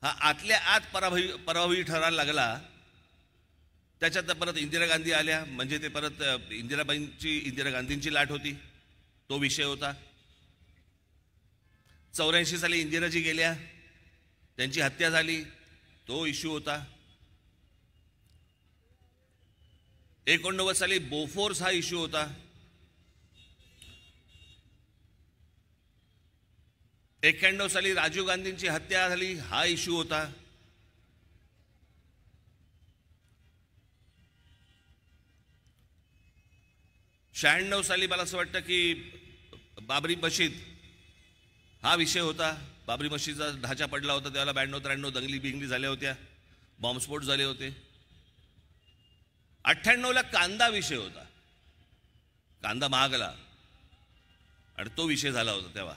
हा आतल्या आत पराभवी ठरायला लागला. त्याच्यात परत इंदिरा गांधी आल्या, म्हणजे ते परत इंदिरा गांधींची लाट होती, तो विषय होता. 84 साली इंदिराजी गेल्या, त्यांची हत्या झाली, तो इश्यू होता. 89 साली बोफोर्स हा इश्यू होता. 91 साली राजीव गांधींची हत्या झाली, हा इश्यू होता. '96 साली मला असं वाटतं की बाबरी मशीद हा विषय होता. बाबरी मशीदचा ढाचा पडला होता त्यावेळेला. 92-93 दंगली बिंगली झाल्या होत्या, बॉम्बस्फोट झाले होते. 98ला कांदा विषय होता, कांदा महागला आणि तो विषय झाला होता तेव्हा.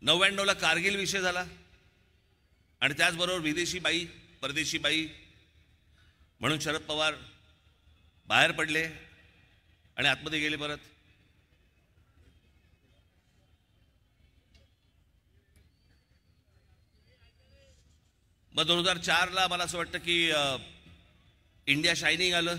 99ला कारगिल विषय झाला आणि त्याचबरोबर विदेशी बाई, परदेशी बाई म्हणून शरद पवार बाहेर पडले आणि आतमध्ये गेले परत. मग 2004ला मला असं वाटतं की इंडिया शायनिंग आलं.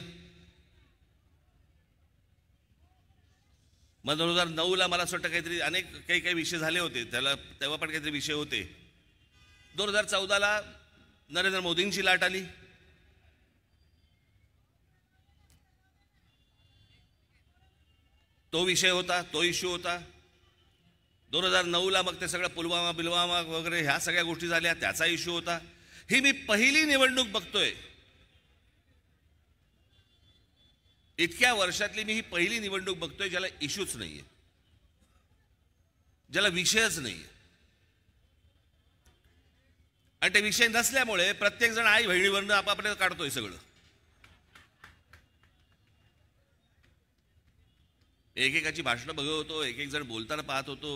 मग 2009ला मला असं वाटतं काहीतरी अनेक काही विषय झाले होते, तेव्हा पण काहीतरी विषय होते. 2014ला नरेंद्र मोदींची लाट आली. तो विषय होता, तो इश्यू होता. 2009ला मग ते सगळं पुलवामा वगैरे ह्या सगळ्या गोष्टी झाल्या, त्याचा इश्यू होता. ही मी पहिली निवडणूक बघतोय, इतक्या वर्षातली मी ही पहिली निवडणूक बघतोय ज्याला इश्यूच नाहीये, ज्याला विषयच नाहीये. आणि ते विषय नसल्यामुळे प्रत्येक जण आई बहिणीवरनं आपापल्या काढतोय सगळं. एकेकाची भाषणं बघत होतो, एक जण बोलताना पाहत होतो.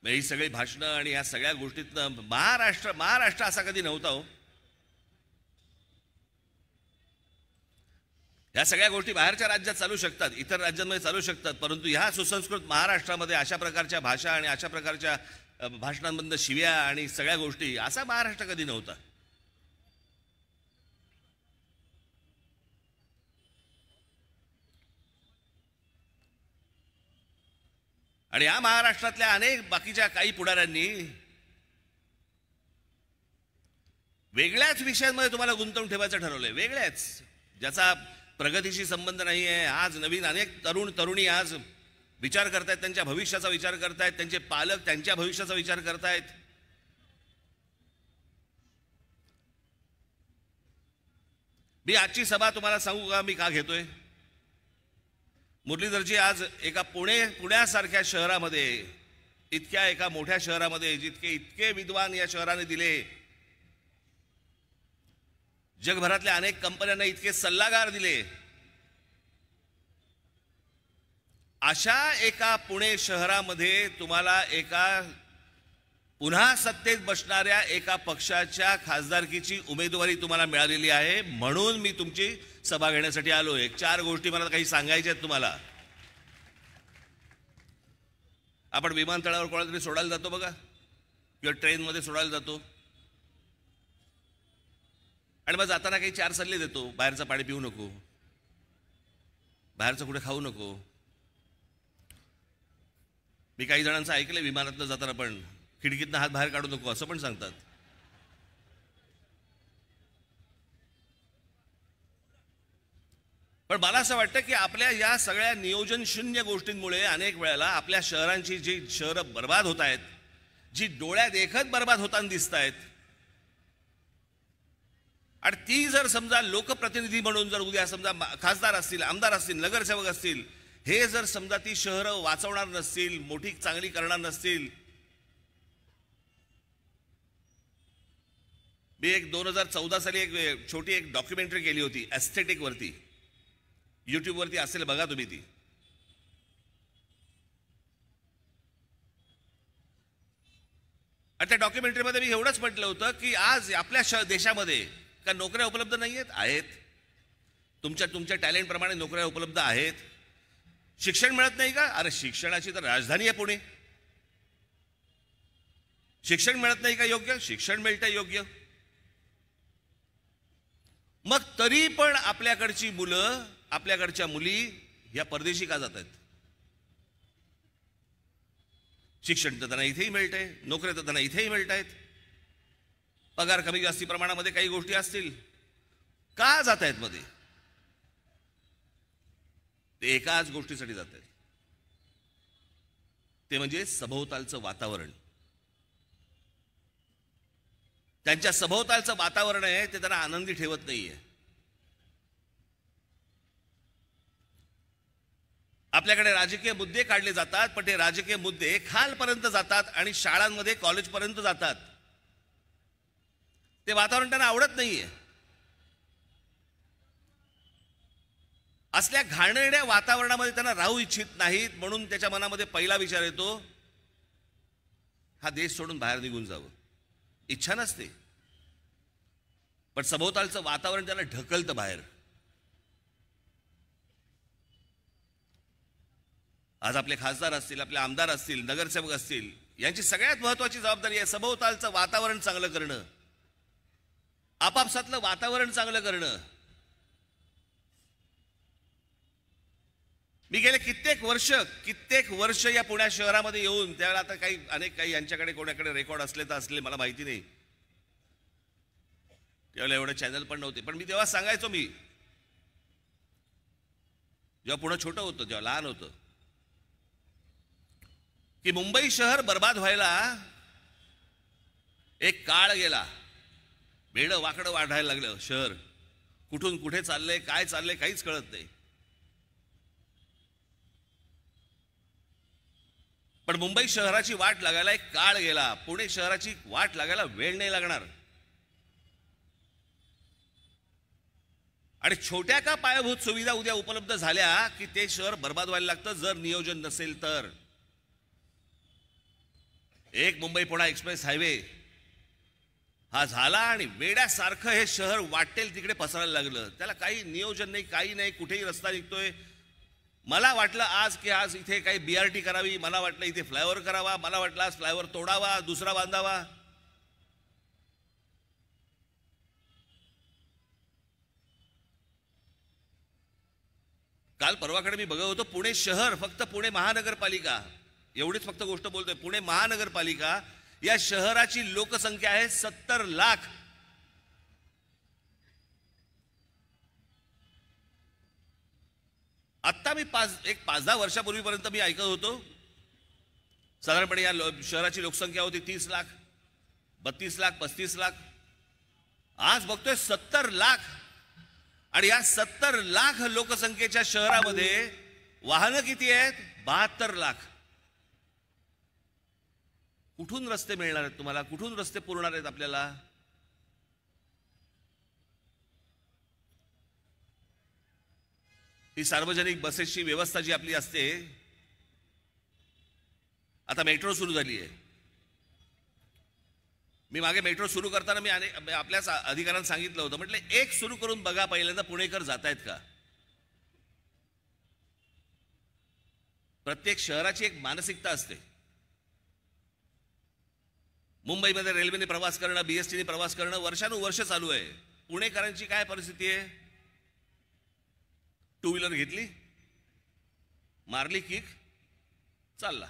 ही सगळी भाषणं आणि या सगळ्या गोष्टीतनं महाराष्ट्र असा कधी नव्हता हो. या सगळ्या गोष्टी बाहेरच्या राज्यात चालू शकतात, इतर राज्यांमध्ये चालू शकतात, परंतु ह्या सुसंस्कृत महाराष्ट्रामध्ये अशा प्रकारच्या भाषा आणि अशा प्रकारच्या भाषणांमधनं शिव्या आणि सगळ्या गोष्टी, असा महाराष्ट्र कधी नव्हता. आणि या महाराष्ट्रातल्या अनेक बाकीच्या काही पुढाऱ्यांनी वेगळ्याच विषयांमध्ये तुम्हाला गुंतवून ठेवायचं ठरवलंय, वेगळ्याच, ज्याचा प्रगतीशी संबंध नाही आहे. आज नवीन अनेक तरुणी आज विचार करतायत, त्यांच्या भविष्याचा विचार करतायत, त्यांचे पालक त्यांच्या भविष्याचा विचार करतायत. मी आजची सभा तुम्हाला सांगू का मी का घेतोय? मुरलीधरजी आज एका पुण्यासारख्या शहरामध्ये, इतक्या एका मोठ्या शहरामध्ये, इतके विद्वान या शहराने दिले, जगभरातल्या अनेक कंपन्यांना इतके सल्लागार दिले, अशा एका पुणे शहरामध्ये तुम्हाला एका पुन्हा सत्तेत बसणाऱ्या एका पक्षाच्या खासदारकीची उमेदवारी तुम्हाला मिळालेली आहे. म्हणून मी तुमची सभा घेण्यासाठी आलो. 4 गोष्टी मला काही सांगायच्या आहेत तुम्हाला. आपण विमानतळावर कोणाला तरी सोडायला जातो बघा, किंवा ट्रेनमध्ये सोडायला जातो, आणि मग जाताना काही 4 सल्ले देतो. बाहेरचं पाणी पिऊ नको, बाहेरचं कुठे खाऊ नको. मी काही जणांचं ऐकलंय विमानातनं जाताना पण खिडकीतनं हात बाहेर काढू नको असं पण सांगतात. पण मला असं वाटतं की आपल्या या सगळ्या नियोजन शून्य गोष्टींमुळे अनेक वेळेला आपल्या शहरांची जी शहरं बर्बाद होत आहेत, जी डोळ्यात देखत बर्बाद होताना दिसत आहेत, आणि ती जर समजा लोकप्रतिनिधी म्हणून जर उद्या समजा खासदार असतील, आमदार असतील, नगरसेवक असतील, हे जर समजा ती शहरं वाचवणार नसतील, मोठी चांगली करणार नसतील. मी एक 2014 साली एक छोटी डॉक्युमेंटरी केली होती एस्थेटिक वरती, YouTube वरती असेल, बघा तुम्ही ती. आणि त्या डॉक्युमेंटरीमध्ये मी एवढंच म्हटलं होतं की आज आपल्या देशामध्ये का नोकऱ्या उपलब्ध नाही आहेत? तुमच्या टॅलेंट प्रमाणे नोकऱ्या उपलब्ध आहेत. शिक्षण मिळत नाही का? अरे शिक्षणाची तर राजधानी आहे पुणे. शिक्षण मिळत नाही का योग्य? शिक्षण मिळतं योग्य. मग तरी पण आपल्याकडची मुलं, आपल्याकडच्या मुली या परदेशी का जात आहेत? शिक्षण तर त्यांना इथेही मिळतंय, नोकऱ्या तर त्यांना इथेही मिळत आहेत, पगार कमी जास्ती प्रमाणामध्ये काही गोष्टी असतील, का जात आहेत मध्ये? ते एकाच गोष्टीसाठी जात आहेत, ते म्हणजे सभोवतालचं वातावरण. त्यांच्या सभोवतालचं वातावरण आहे ते त्यांना आनंदी ठेवत नाहीये. आपल्याकडे राजकीय मुद्दे काढले जातात, पण ते राजकीय मुद्दे खालपर्यंत जातात आणि शाळांमध्ये कॉलेजपर्यंत जातात. ते वातावरण त्यांना आवडत नाहीये. असल्या घाणेरड्या वातावरणामध्ये त्यांना राहू इच्छित नाहीत. म्हणून त्याच्या मनामध्ये पहिला विचार येतो, हा देश सोडून बाहेर निघून जावं. इच्छा नसते, पण सभोवतालचं वातावरण त्याला ढकलतं बाहेर. आज आपले खासदार असतील, आपले आमदार असतील, नगरसेवक असतील, यांची सगळ्यात महत्वाची जबाबदारी आहे सभोवतालचं वातावरण चांगलं करणं, आपापसातलं वातावरण चांगलं करणं. मी गेले कित्येक वर्ष या पुणे शहरामध्ये येऊन, त्यावेळेला आता काही यांच्याकडे कोणाकडे रेकॉर्ड असले तर असले मला माहिती नाही, त्यावेळेला एवढे चॅनल पण नव्हते. पण मी तेव्हा सांगायचो, मी जेव्हा पुणे छोटं होतं, जेव्हा लहान होतं, की मुंबई शहर बर्बाद व्हायला एक काळ गेला. वेडं वाकडं वाढायला लागलं शहर. कुठून कुठे चाललंय, काय चाललंय काहीच कळत नाही. पण मुंबई शहराची वाट लागायला एक काळ गेला. पुणे शहराची वाट लागायला वेळ नाही लागणार. आणि छोट्या का पायाभूत सुविधा उद्या उपलब्ध झाल्या की ते शहर बर्बाद व्हायला लागतं, जर नियोजन नसेल तर. एक मुंबई पुणे एक्सप्रेस हायवे हा झाला आणि वेड्यासारखं हे शहर वाटेल तिकडे पसरायला लागलं. त्याला काही नियोजन नाही, काही नाही. कुठेही रस्ता निघतोय. मला वाटलं आज इथे काही BRT करावी, मला वाटलं इथे फ्लायओव्हर करावा, मला वाटलं आज फ्लायओव्हर तोडावा, दुसरा बांधावा. काल परवाकडे मी बघत होतो, पुणे शहर, फक्त पुणे महानगरपालिका, एवढीच फक्त गोष्ट बोलतोय, पुणे महानगरपालिका या शहराची लोकसंख्या आहे 70 लाख. आत्ता मी 5-10 वर्षापूर्वीपर्यंत मी ऐकत होतो साधारणपणे या शहराची लोकसंख्या होती 30 लाख, 32 लाख, 35 लाख. आज बघतोय 70 लाख. आणि या 70 लाख लोकसंख्येच्या शहरामध्ये वाहनं किती आहेत? 72 लाख. कुठून रस्ते मिळणार आहेत तुम्हाला? कुठून रस्ते पुरणार आहेत आपल्याला? ही सार्वजनिक बसेसची व्यवस्था जी आपली असते, आता मेट्रो सुरू झाली आहे. मी मागे मेट्रो सुरू करताना मी आपल्याच अधिकाऱ्यांना सांगितलं होतं, म्हटलं एक सुरू करून बघा पहिल्यांदा पुणेकर जात आहेत का. प्रत्येक शहराची एक मानसिकता असते. मुंबईमध्ये रेल्वेने प्रवास करणं, BSTने प्रवास करणं वर्षानुवर्ष चालू आहे. पुणेकरांची काय परिस्थिती आहे? टू व्हीलर घेतली, मारली किक, चालला.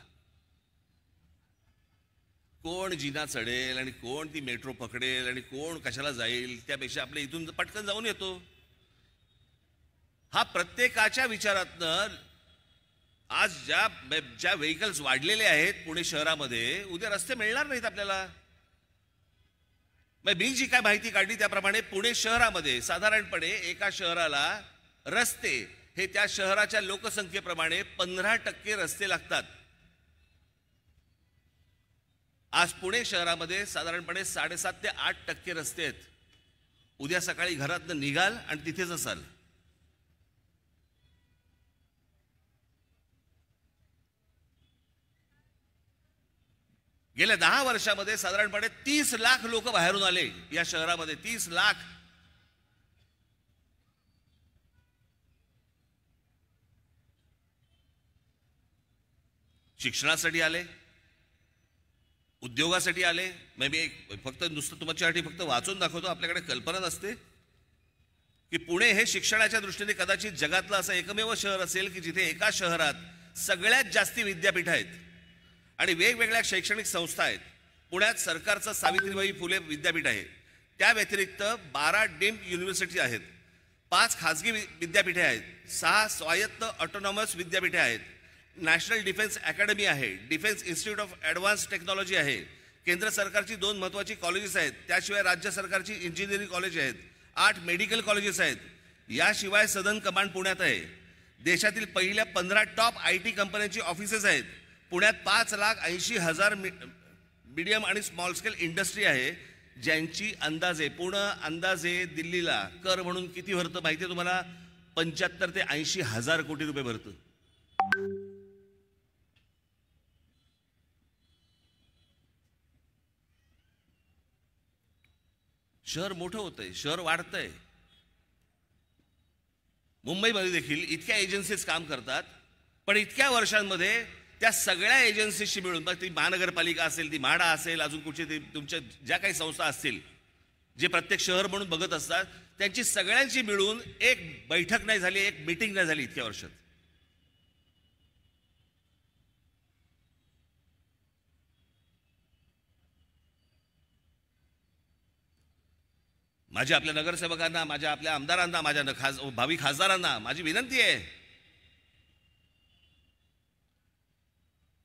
कोण जिना चढेल आणि कोण ती मेट्रो पकडेल आणि कोण कशाला जाईल, त्यापेक्षा आपल्या इथून पटकन जाऊन येतो. हा प्रत्येकाच्या विचारातनं आज ज्या व्हेकल्स वाढलेले आहेत पुणे शहरामध्ये, उद्या रस्ते मिळणार नाहीत आपल्याला. मी जी काय माहिती काढली त्याप्रमाणे पुणे शहरामध्ये साधारणपणे एका शहराला रस्ते हे त्या शहराच्या लोकसंख्येप्रमाणे 15% रस्ते लागतात. आज पुणे शहरामध्ये साधारणपणे 7.5 ते 8% रस्ते आहेत. उद्या सकाळी घरातनं निघाल आणि तिथेच असाल. गेल्या 10 वर्षामध्ये साधारणपणे 30 लाख लोक बाहेरून आले या शहरामध्ये. 30 लाख. शिक्षणासाठी आले, उद्योगासाठी आले. मी फक्त नुसतं तुमच्यासाठी फक्त वाचून दाखवतो. आपल्याकडे कल्पना नसते की पुणे हे शिक्षणाच्या दृष्टीने कदाचित जगातलं असं एकमेव शहर असेल की जिथे एका शहरात सगळ्यात जास्ती विद्यापीठ आहेत आणि वेगवेगळ्या शैक्षणिक संस्था आहेत. पुण्यात सरकारचं सावित्रीबाई फुले विद्यापीठ आहे. त्या व्यतिरिक्त 12 डीम्ड युनिव्हर्सिटी आहेत, 5 खाजगी विद्यापीठे आहेत, 6 स्वायत्त ऑटोनॉमस विद्यापीठे आहेत, नॅशनल डिफेन्स अकॅडमी आहे, defence institute of advance technology आहे, केंद्र सरकारची 2 महत्त्वाची कॉलेजेस आहेत, त्याशिवाय राज्य सरकारची इंजिनिअरिंग कॉलेज आहेत, 8 मेडिकल कॉलेजेस आहेत. याशिवाय सदन कमांड पुण्यात आहे. देशातील पहिल्या 15 टॉप IT कंपन्यांची ऑफिसेस आहेत. पुण्यात 5,80,000 मीडियम आणि स्मॉल स्केल इंडस्ट्री आहे, ज्यांची अंदाजे दिल्लीला कर म्हणून किती भरतं माहिती आहे तुम्हाला? 75 ते 80 हजार कोटी रुपये भरतं. शहर मोठं होतंय, शहर वाढतंय. मुंबईमध्ये देखील इतक्या एजन्सीज काम करतात, पण इतक्या वर्षांमध्ये त्या सगळ्या एजन्सीशी मिळून, मग ती महानगरपालिका असेल, ती म्हाडा असेल, अजून कुठची ती तुमच्या ज्या काही संस्था असतील जे प्रत्येक शहर म्हणून बघत असतात, त्यांची सगळ्यांची मिळून एक बैठक नाही झाली, एक मीटिंग नाही झाली इतक्या वर्षात. माझ्या आपल्या नगरसेवकांना, माझ्या आपल्या आमदारांना, माझ्या भावी खासदारांना माझी विनंती आहे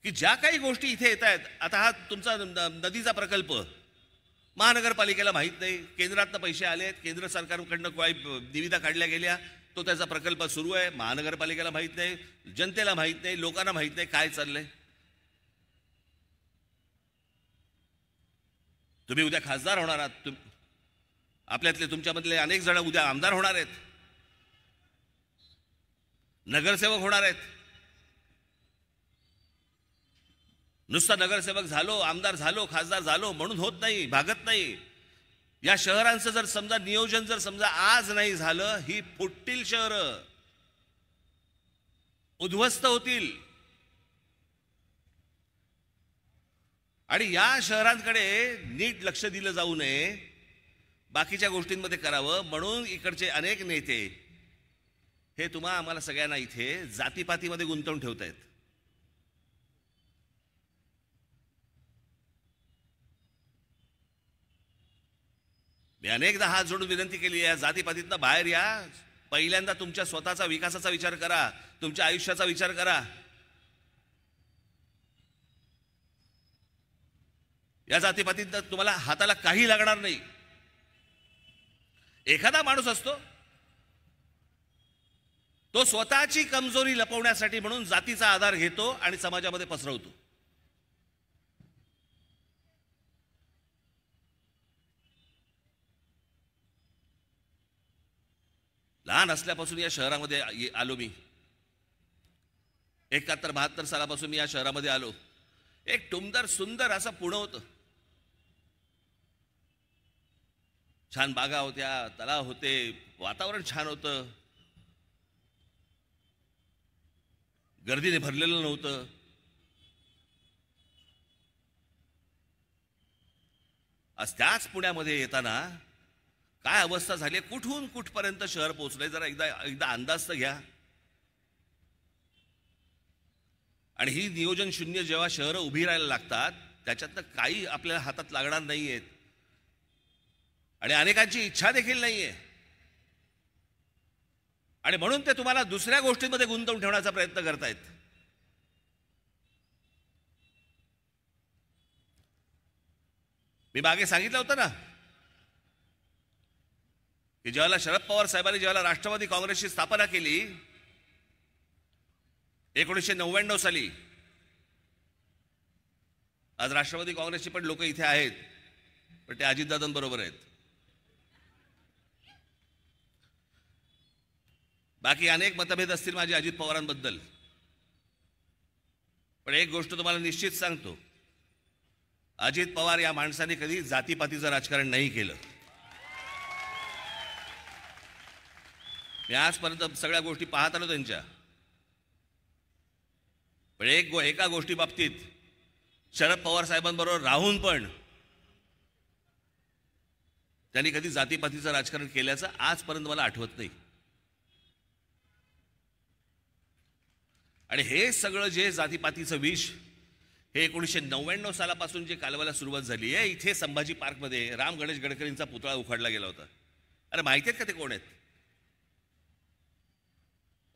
की ज्या काही गोष्टी इथे येत आहेत, आता हा तुमचा नदीचा प्रकल्प महानगरपालिकेला माहीत नाही, केंद्रातनं पैसे आलेत, केंद्र सरकारकडनं काही निविदा काढल्या गेल्या, तो त्याचा प्रकल्प सुरू आहे, महानगरपालिकेला माहीत नाही, जनतेला माहीत नाही, लोकांना माहीत नाही काय चाललंय. तुम्ही उद्या खासदार होणार आहात, आपल्यातले तुमच्यामधले अनेक जण उद्या आमदार होणार आहेत, नगरसेवक होणार आहेत. नुसता नगरसेवक झालो, आमदार झालो, खासदार झालो म्हणून होत नाही, भागत नाही. या शहरांचं जर समजा नियोजन जर समजा आज नाही झालं, ही फुटतील शहरं, उद्ध्वस्त होतील. आणि या शहरांकडे नीट लक्ष दिलं जाऊ नये, बाकीच्या गोष्टींमध्ये करावं म्हणून इकडचे अनेक नेते हे आम्हाला सगळ्यांना इथे जातीपातीमध्ये गुंतवून ठेवत आहेत. मी अनेकदा हात जोडून विनंती केली आहे, जातीपातीतनं बाहेर या. पहिल्यांदा तुमच्या स्वतःचा विकासाचा विचार करा, तुमच्या आयुष्याचा विचार करा. या जातीपातीतनं तुम्हाला हाताला काही लागणार नाही. एखादा माणूस असतो तो स्वतःची कमजोरी लपवण्यासाठी म्हणून जातीचा आधार घेतो आणि समाजामध्ये पसरवतो. लहान असल्यापासून या शहरामध्ये आलो मी. 71-72 सालापासून मी या शहरामध्ये आलो. एक टुमदार सुंदर असं पुणे होतं. छान बागा होत्या, तलाव होते, वातावरण छान होतं, गर्दीने भरलेलं नव्हतं. आज त्याच पुण्यामध्ये येताना काय अवस्था झाली, कुठून कुठपर्यंत शहर पोहोचलंय, जरा एकदा अंदाज तर घ्या. आणि ही नियोजन शून्य जेव्हा शहरं उभी राहायला लागतात, त्याच्यातनं काही आपल्याला हातात लागणार नाहीयेत आणि अनेकांची इच्छा देखील नाहीये. आणि म्हणून ते तुम्हाला दुसऱ्या गोष्टींमध्ये गुंतवून ठेवण्याचा प्रयत्न करतायत. मी मागे सांगितलं होतं ना की ज्यावेळेला शरद पवार साहेबांनी ज्यावेळेला राष्ट्रवादी काँग्रेसची स्थापना केली 1999 साली, आज राष्ट्रवादी काँग्रेसची पण लोक इथे आहेत, पण ते अजितदादांबरोबर आहेत. बाकी अनेक मतभेद असतील माझे अजित पवारांबद्दल, पण एक गोष्ट तुम्हाला निश्चित सांगतो, अजित पवार या माणसाने कधी जातीपातीचं राजकारण नाही केलं. मी आजपर्यंत सगळ्या गोष्टी पाहत आलो त्यांच्या, पण एका गोष्टी बाबतीत शरद पवार साहेबांबरोबर राहून पण त्यांनी कधी जातीपातीचं राजकारण केल्याचं आजपर्यंत मला आठवत नाही. आणि हे सगळं जे जातीपातीचं विष हे 1999 सालापासून जे कालवायला सुरुवात झाली आहे, इथे संभाजी पार्कमध्ये राम गणेश गडकरींचा पुतळा उखाडला गेला होता. अरे माहिती आहेत का ते कोण आहेत?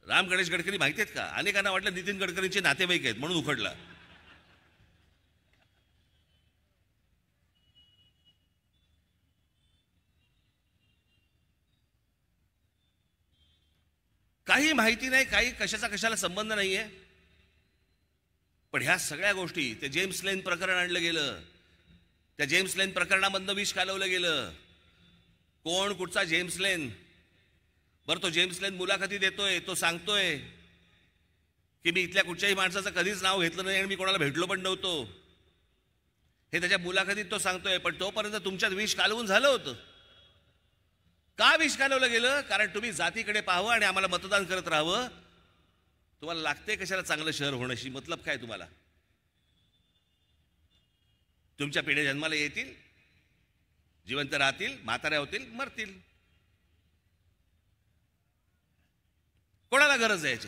राम गणेश गडकरी माहिती आहेत का? अनेकांना वाटलं नितीन गडकरींचे नातेवाईक आहेत म्हणून उखडला. काही माहिती नाही, काही कशाचा कशाला संबंध नाहीये. पण ह्या सगळ्या गोष्टी, ते जेम्स लेन प्रकरण आणलं गेलं, त्या जेम्स लेन प्रकरणामधनं विष कालवलं गेलं. कोण कुठचा जेम्स लेन? बरं, तो जेम्स लेन मुलाखती देतोय, तो सांगतोय की मी इथल्या कुठच्याही माणसाचं कधीच नाव घेतलं नाही आणि मी कोणाला भेटलो पण नव्हतो, हे त्याच्या मुलाखतीत तो सांगतोय. पण तोपर्यंत तुमच्यात विष कालवून झालं होतं. का विष कालवलं गेलं? कारण तुम्ही जातीकडे पाहावं आणि आम्हाला मतदान करत राहावं. तुम्हाला लागते कशाला चांगलं शहर होण्याशी? मतलब काय तुम्हाला? तुमच्या पिढ्या जन्माला येतील, जिवंत राहतील, म्हाताऱ्या होतील, मरतील. कोणाला गरज आहे याची?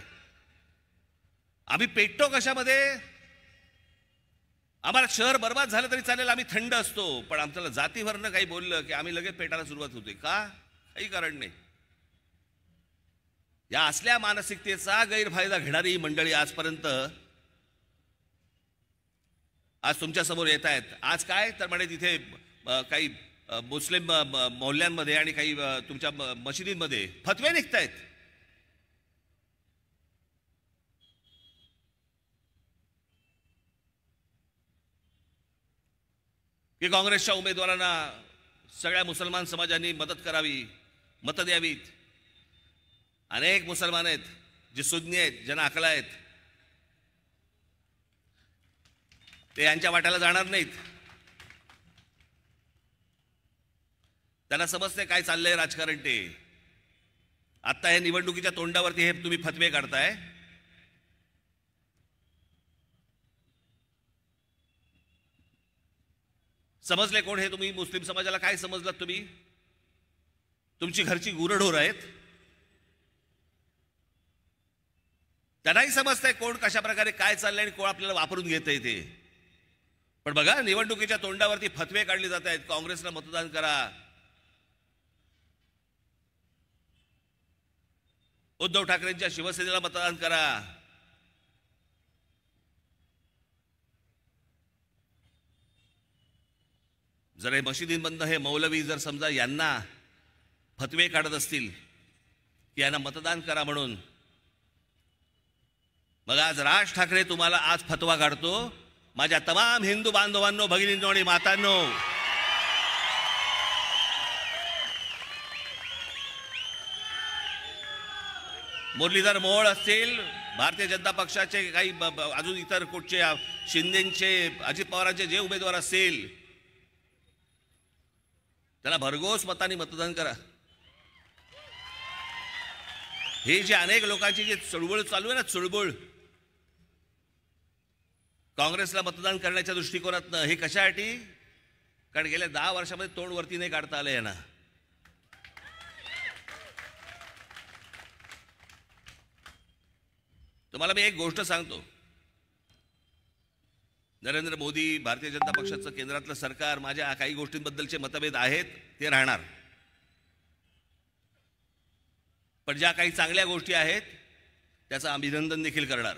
आम्ही पेटतो कशामध्ये? आम्हाला शहर बर्बाद झालं तरी चालेल, आम्ही थंड असतो, पण आमच्याला जातीवरनं काही बोललं की आम्ही लगेच पेटायला सुरुवात होते. का? काही कारण नाही. या असल्या मानसिकतेचा गैरफायदा घेणारी ही मंडळी आजपर्यंत आज तुमच्या समोर येत आहेत. आज काय तर म्हणे तिथे काही मुस्लिम मोहल्ल्यांमध्ये आणि काही तुमच्या मशिदींमध्ये फतवे निघतायत. की काँग्रेसच्या उमेदवारांना सगळ्या मुसलमान समाजांनी मदत करावी, मतं द्यावीत. अनेक मुसलमान आहेत जे सुज्ञ आहेत, ज्यांना अकला आहेत, ते यांच्या वाट्याला जाणार नाहीत. त्यांना समजते काय चाललंय राजकारण. ते आता हे निवडणुकीच्या तोंडावरती हे तुम्ही फतवे काढताय. समजले कोण हे तुम्ही? मुस्लिम समाजाला काय समजलात तुम्ही? तुमची घरची गुरढोर आहेत. त्यांनाही समजतंय कोण कशा प्रकारे काय चाललंय आणि कोण आपल्याला वापरून घेतंय ते. पण बघा, निवडणुकीच्या तोंडावरती फतवे काढले जात आहेत. काँग्रेसला मतदान करा, उद्धव ठाकरेंच्या शिवसेनेला मतदान करा. जर हे मशिदींमधनं हे मौलवी जर समजा यांना फतवे काढत असतील की यांना मतदान करा म्हणून, मग आज राज ठाकरे तुम्हाला आज फतवा काढतो. माझ्या तमाम हिंदू बांधवांनो, भगिनींनो आणि मातांनो, मुरलीधर मोहोळ असतील, भारतीय जनता पक्षाचे काही अजून इतर कुठचे शिंदेचे, अजित पवारांचे जे उमेदवार असतील, त्याला भरघोस मतांनी मतदान करा. हे जे अनेक लोकांची जी चळवळ चालू आहे ना, चळवळ काँग्रेसला मतदान करण्याच्या दृष्टिकोनातनं, हे कशासाठी? कारण गेल्या 10 वर्षामध्ये तोंड वरती नाही काढता आलं यांना. तुम्हाला मी एक गोष्ट सांगतो, नरेंद्र मोदी, भारतीय जनता पक्षाचं केंद्रातलं सरकार, माझ्या काही गोष्टींबद्दलचे मतभेद आहेत, ते राहणार. पण ज्या काही चांगल्या गोष्टी आहेत त्याचं अभिनंदन देखील करणार.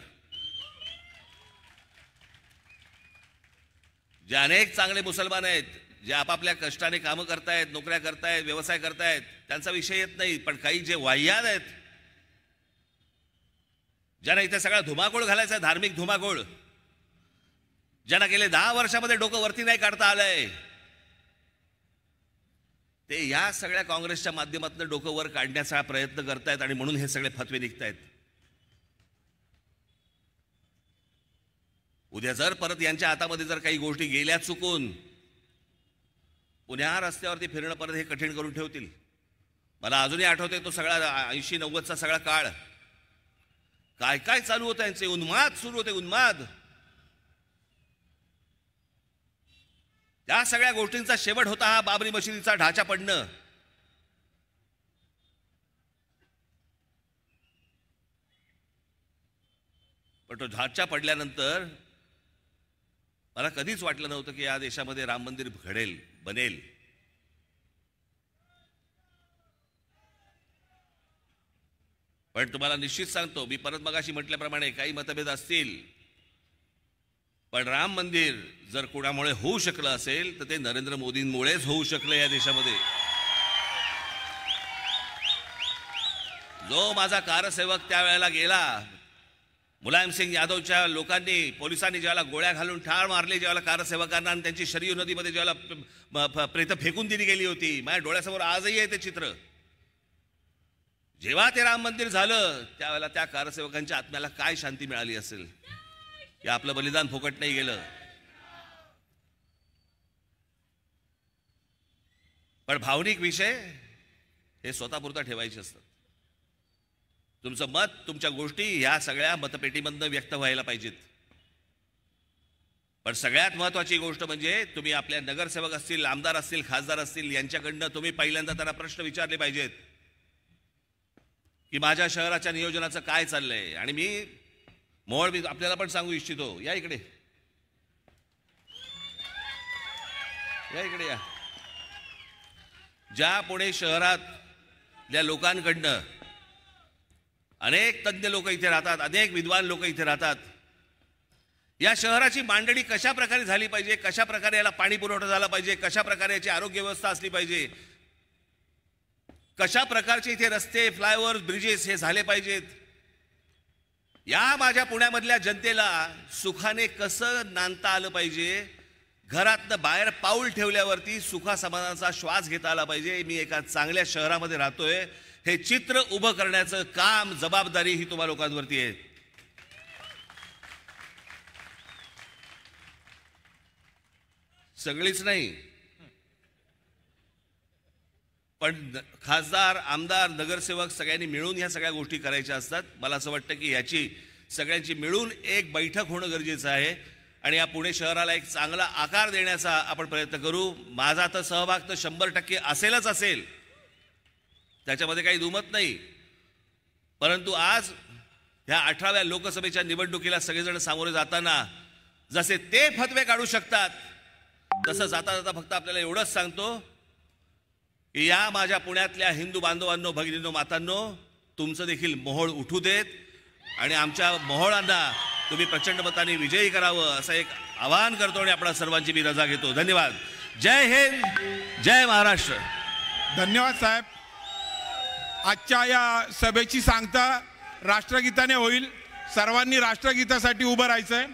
जे अनेक चांगले मुसलमान आहेत, जे आपापल्या कष्टाने कामं करतायत, नोकऱ्या करतायत, व्यवसाय करतायत, त्यांचा विषय येत नाही. पण काही जे वाह्यात आहेत, ज्यांना इथे सगळा धुमाकूळ घालायचा आहे, धार्मिक धुमाकूळ, ज्यांना गेले 10 वर्षामध्ये डोकं वरती नाही काढता आलंय, ते या सगळ्या काँग्रेसच्या माध्यमातून डोकं वर काढण्याचा प्रयत्न करतायत आणि म्हणून हे सगळे फतवे निघतायत. उद्या जर परत यांच्या हातामध्ये जर काही गोष्टी गेल्या चुकून, पुण्या रस्त्यावरती फिरणं परत हे कठीण करून ठेवतील. मला अजूनही आठवतंय तो सगळा 80-90चा सगळा काळ, काय काय चालू होतं, यांचे उन्माद सुरू होते, उन्माद. त्या सगळ्या गोष्टींचा शेवट होता हा बाबरी मशिदीचा ढाचा पडणं. पण तो ढाचा पडल्यानंतर मला कधीच वाटलं नव्हतं की या देशामध्ये राम मंदिर घडेल, बनेल. पण तुम्हाला निश्चित सांगतो, मी परत मगाशी म्हटल्याप्रमाणे काही मतभेद असतील, पण राम मंदिर जर कोणामुळे होऊ शकलं असेल तर ते नरेंद्र मोदींमुळेच होऊ शकलं या देशामध्ये. जो माझा कारसेवक त्यावेळेला गेला, मुलायम सिंग यादवच्या लोकांनी, पोलिसांनी ज्याला गोळ्या घालून ठार मारले ज्याला कारसेवकांना, आणि त्यांची शरयू नदीमध्ये ज्याला प्रेत फेकून दिली गेली होती, माझ्या डोळ्यासमोर आजही आहे ते चित्र. जेव्हा ते राम मंदिर झालं त्यावेळेला त्या कारसेवकांच्या आत्म्याला काय शांती मिळाली असेल की आपलं बलिदान फुकट नाही गेलं. पण भावनिक विषय हे स्वतःपुरता ठेवायचे असतात. तुमचं मत, तुमच्या गोष्टी ह्या सगळ्या मतपेटीमधनं व्यक्त व्हायला पाहिजेत. पण सगळ्यात महत्वाची गोष्ट म्हणजे तुम्ही आपल्या नगरसेवक असतील, आमदार असतील, खासदार असतील, यांच्याकडनं तुम्ही पहिल्यांदा त्यांना प्रश्न विचारले पाहिजेत की माझ्या शहराच्या नियोजनाचं काय चाललंय. आणि मी आपल्याला पण सांगू इच्छितो, या इकडे, या इकडे या. ज्या पुणे शहरातल्या लोकांकडनं अनेक तज्ञ लोक इथे राहतात, अनेक विद्वान लोक इथे राहतात, या शहराची मांडणी कशा प्रकारे झाली पाहिजे, कशा प्रकारे याला पाणी पुरवठा झाला पाहिजे, कशा प्रकारे याची आरोग्य व्यवस्था असली पाहिजे, कशा प्रकारचे इथे रस्ते, फ्लायओव्हर, ब्रिजेस हे झाले पाहिजेत, या माझ्या पुण्यामधल्या जनतेला सुखाने कसं नांदता आलं पाहिजे, घरातनं बाहेर पाऊल ठेवल्यावरती सुखा समाधानाचा श्वास घेता आला पाहिजे. मी एका चांगल्या शहरामध्ये राहतोय, हे चित्र उभं करण्याचं काम, जबाबदारी ही तुम्हा लोकांवरती आहे. सगळीच नाही, पण खासदार, आमदार, नगरसेवक सगळ्यांनी मिळून ह्या सगळ्या गोष्टी करायच्या असतात. मला असं वाटतं की याची सगळ्यांची मिळून एक बैठक होणं गरजेचं आहे आणि या पुणे शहराला एक चांगला आकार देण्याचा आपण प्रयत्न करू. माझा तर सहभाग तर 100% असेलच असेल, त्याच्यामध्ये काही दुमत नाही. परंतु आज ह्या 18व्या लोकसभेच्या निवडणुकीला सगळेजण सामोरे जाताना जसे ते फतवे काढू शकतात, तसं जाता जाता फक्त आपल्याला एवढंच सांगतो की या माझ्या पुण्यातल्या हिंदू बांधवांनो, भगिनींनो, मातांनो, तुमचं देखील मोहोळ उठू देत आणि आमच्या मोहोळांना तुम्ही प्रचंड मताने विजयी करावं असं एक आवाहन करतो आणि आपल्या सर्वांची मी रजा घेतो. धन्यवाद. जय हिंद, जय महाराष्ट्र. धन्यवाद साहेब. आजच्या या सभेची सांगता राष्ट्रगीताने होईल. सर्वांनी राष्ट्रगीतासाठी उभं राहायचंय.